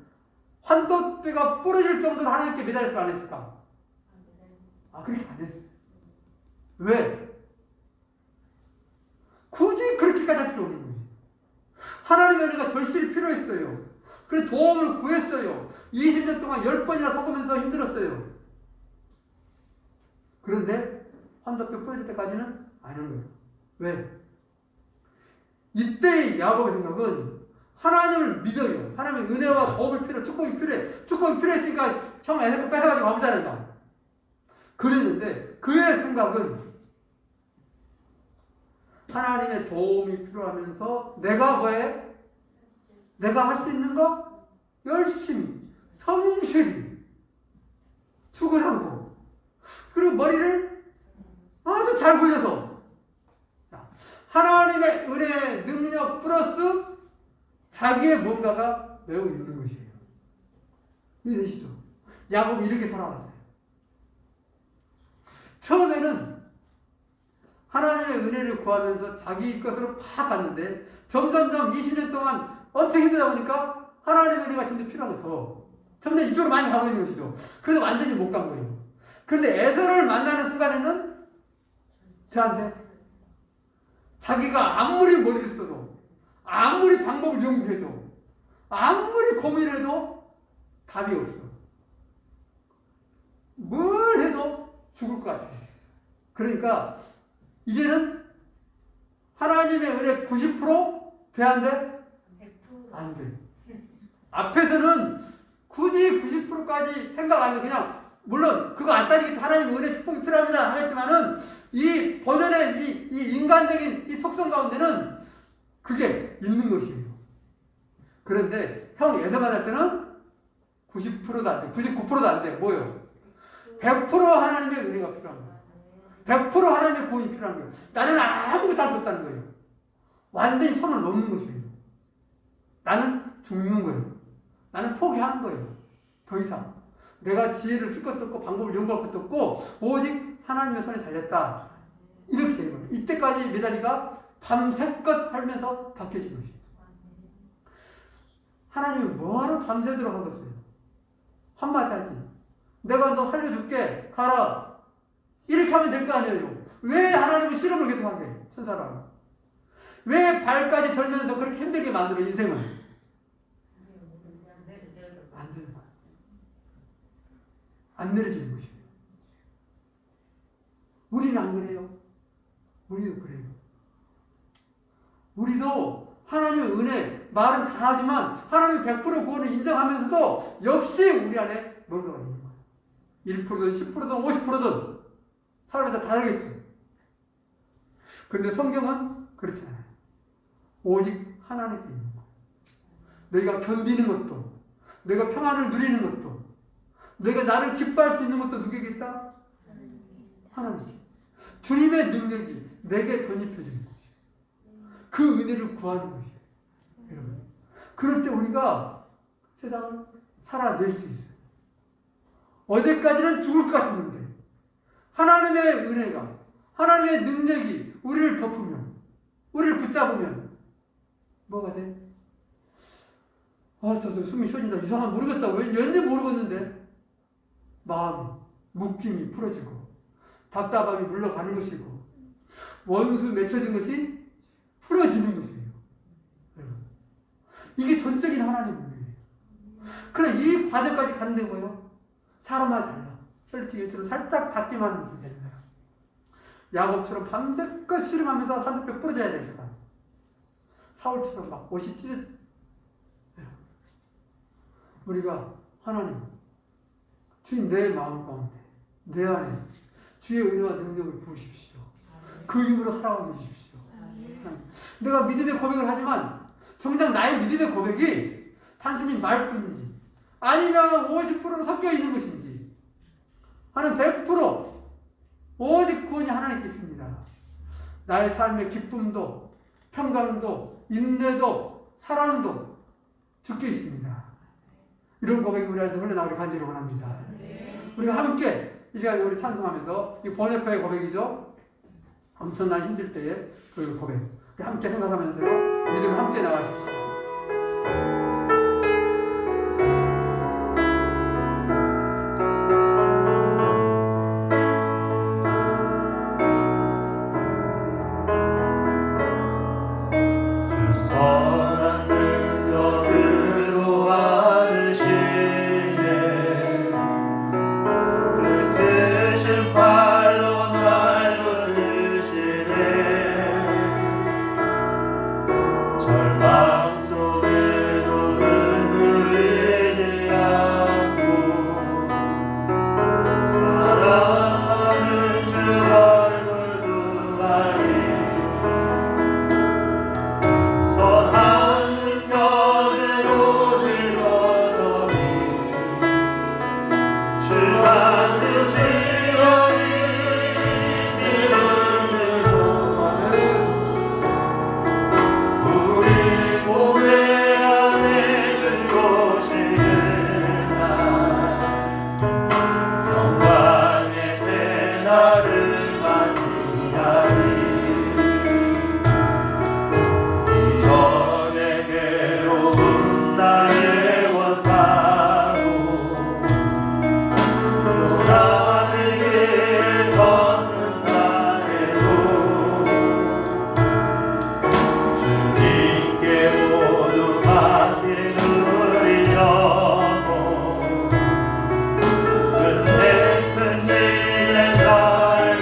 환도뼈가 부러질 정도로 하나님께 매달려서 안 했을까? 그렇게 안 했어요. 왜? 굳이 그렇게까지 할 필요 없는 거예요. 하나님의 은혜가 절실히 필요했어요. 그래서 도움을 구했어요. 20년 동안 10번이나 속으면서 힘들었어요. 그런데 환도뼈 부러질 때까지는 안 한 거예요. 왜? 이때의 야곱의 생각은 하나님을 믿어요. 하나님의 은혜와 도움을 축복이 필요해. 축복이 필요했으니까 형 애들 뺏어가지고 가보자는 그랬는데 그의 생각은 하나님의 도움이 필요하면서 내가 뭐해? 내가 할 수 있는 거? 열심히 성실히 축을하고 그리고 머리를 아주 잘 굴려서 하나님의 은혜, 능력 플러스 자기의 뭔가가 매우 있는 것이에요. 이해되시죠? 야곱이 이렇게 살아왔어요. 처음에는 하나님의 은혜를 구하면서 자기 것으로 팍 갔는데 점점점 20년 동안 엄청 힘들다 보니까 하나님의 은혜가 점점 필요한 거 점점 이쪽으로 많이 가고 있는 것이죠. 그래서 완전히 못 간 거예요. 그런데 에서를 만나는 순간에는 저한테 자기가 아무리 머리를 써도 아무리 방법을 연구해도 아무리 고민을 해도 답이 없어. 뭘 해도 죽을 것 같아. 그러니까 이제는 하나님의 은혜 90% 돼 안 돼? 100%. 안 돼. 앞에서는 굳이 90%까지 생각 안 해. 그냥 물론 그거 안 따지기 하나님 은혜 축복이 필요합니다 하겠지만은 이 본연의 이 인간적인 이 속성 가운데는 그게 있는 것이에요. 그런데 형 예서받을 때는 90%도 안 돼. 99%도 안 돼. 뭐요? 100% 하나님의 은혜가 필요한 거예요. 100% 하나님의 구원이 필요한 거예요. 나는 아무것도 할 수 없다는 거예요. 완전히 손을 놓는 것이에요. 나는 죽는 거예요. 나는 포기하는 거예요. 더 이상. 내가 지혜를 쓸 것도 없고 방법을 연구할 것도 없고 오직 하나님의 손에 달렸다. 이렇게 되는 거예요. 이때까지 메다리가 밤새껏 살면서 바뀌어진 것이에요. 하나님이 뭐하러 밤새도록 하겠어요? 한마디 하지. 내가 너 살려줄게. 가라. 이렇게 하면 될 거 아니에요. 왜 하나님은 실험을 계속하게 해요? 천사랑. 왜 발까지 절면서 그렇게 힘들게 만들어 인생을? 안 되는 거야. 안 내려지는 것이에요. 우리는 안 그래요. 우리도 그래요. 우리도 하나님의 은혜, 말은 다 하지만 하나님의 100% 구원을 인정하면서도 역시 우리 안에 뭔가가 있는 거예요. 1%든 10%든 50%든 사람이 다 다르겠죠. 그런데 성경은 그렇지 않아요. 오직 하나님께 있는 거예요. 내가 견디는 것도, 내가 평안을 누리는 것도, 내가 나를 기뻐할 수 있는 것도 누구에게 있다? 하나님께. 주님의 능력이 내게 덧입혀지는 것이에요. 그 은혜를 구하는 것이에요. 여러분. 그럴 때 우리가 세상을 살아낼 수 있어요. 어제까지는 죽을 것 같았는데 하나님의 은혜가, 하나님의 능력이 우리를 덮으면, 우리를 붙잡으면 뭐가 돼? 저 숨이 쉬어진다. 이상한 모르겠다. 왠지 모르겠는데 마음이, 묶임이 풀어지고 답답함이 물러가는 것이고 원수 맺혀진 것이 풀어지는 것이에요. 이게 전적인 하나님의 은혜예요. 그래 이 과정까지 가는데 뭐예요? 사람마다 달라. 혈증일처럼 살짝 닿기만 하면 되는 사람. 야곱처럼 밤새껏 씨름하면서 한두 뼈 부러져야 되는 사람. 사울처럼 막 옷이 찢어져. 우리가 하나님, 주님 내 마음 가운데, 내 안에 주의 은혜와 능력을 부으십시오. 그 힘으로 살아가게 해주십시오. 내가 믿음의 고백을 하지만 정작 나의 믿음의 고백이 단순히 말뿐인지 아니면 50%로 섞여 있는 것인지 하는 100% 오직 구원이 하나님께 있습니다. 나의 삶의 기쁨도 평강도 인내도 사랑도 주께 있습니다. 이런 고백이 우리한테 흘러나오길 간절히 원합니다. 우리가 함께 이 시간에 우리 찬송하면서 이 번외표의 고백이죠. 엄청난 힘들 때의 그 고백 함께 생각하면서요. 믿음 함께 나가십시오. 끝내 승리의 날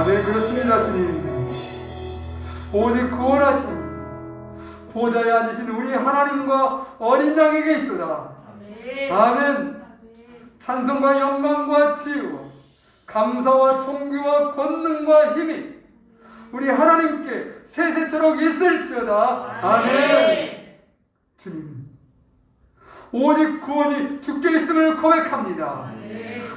아멘. 그렇습니다, 주님. 오직 구원하신 보좌에 앉으신 우리 하나님과 어린 양에게 있도다. 아멘. 찬송과 영광과 지혜와 감사와 존귀와 권능과 힘이 우리 하나님께 세세토록 있을지어다. 아멘. 주님, 오직 구원이 주께 있음을 고백합니다.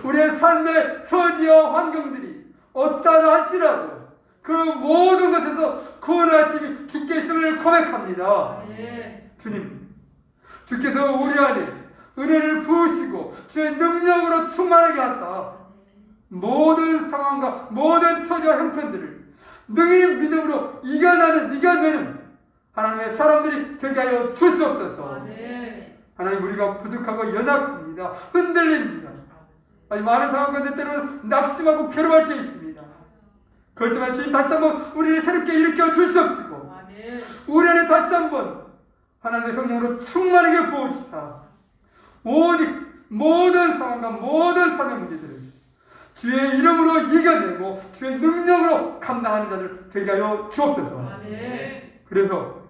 우리의 삶의 처지와 환경들이 어떠하다 할지라도 그 모든 것에서 구원하심이 주께 있음을 고백합니다. 주님, 주께서 우리 안에 은혜를 부으시고 주의 능력으로 충만하게 하사 모든 상황과 모든 처지와 형편들을 능히 믿음으로 이겨내는 하나님의 사람들이 되게 하여 주시옵소서. 하나님, 우리가 부족하고 연약합니다. 흔들립니다. 아니, 많은 상황 가운데 때로는 낙심하고 괴로워할 때 있습니다. 그럴 때만 주님 다시 한번 우리를 새롭게 일으켜 주시옵시고 우리 안에 다시 한번 하나님의 성령으로 충만하게 부어주시다. 오직 모든 상황과 모든 삶의 문제들을 주의 이름으로 이겨내고 주의 능력으로 감당하는 자들 되게 하여 주옵소서. 그래서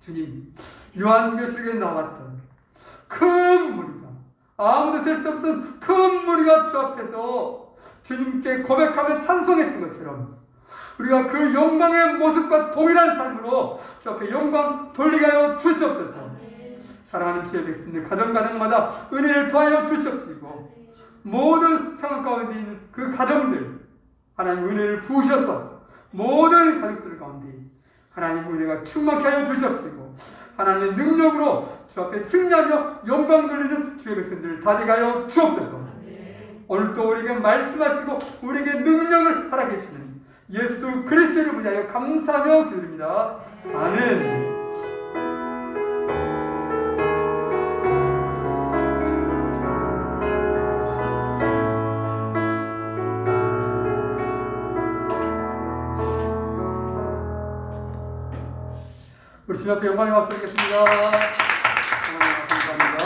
주님, 요한계시록에 나왔던 큰 무리가, 아무도 셀 수 없는 큰 무리가 주 앞에서 주님께 고백하며 찬송했던 것처럼 우리가 그 영광의 모습과 동일한 삶으로 주 앞에 영광 돌리게 하여 주시옵소서. 사랑하는 주의 백성들 가정마다 은혜를 더하여 주시옵시고 모든 상황 가운데 있는 그 가정들 하나님 은혜를 부으셔서 모든 가족들 가운데 하나님 은혜가 충만케 하여 주시옵시고 하나님의 능력으로 주 앞에 승리하며 영광 돌리는 주의 백성들을 다 되게 하여 주옵소서. 오늘 또 우리에게 말씀하시고 우리에게 능력을 허락해 주시는 예수 그리스도를 위하여 감사하며 기도드립니다. 아멘. 우리 주님 앞에 영광의 박수 드리겠습니다. 감사합니다.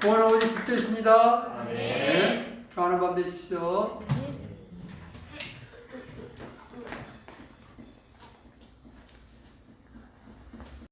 구원은 오직 주께 있습니다. 아멘. 평안한 밤 되십시오.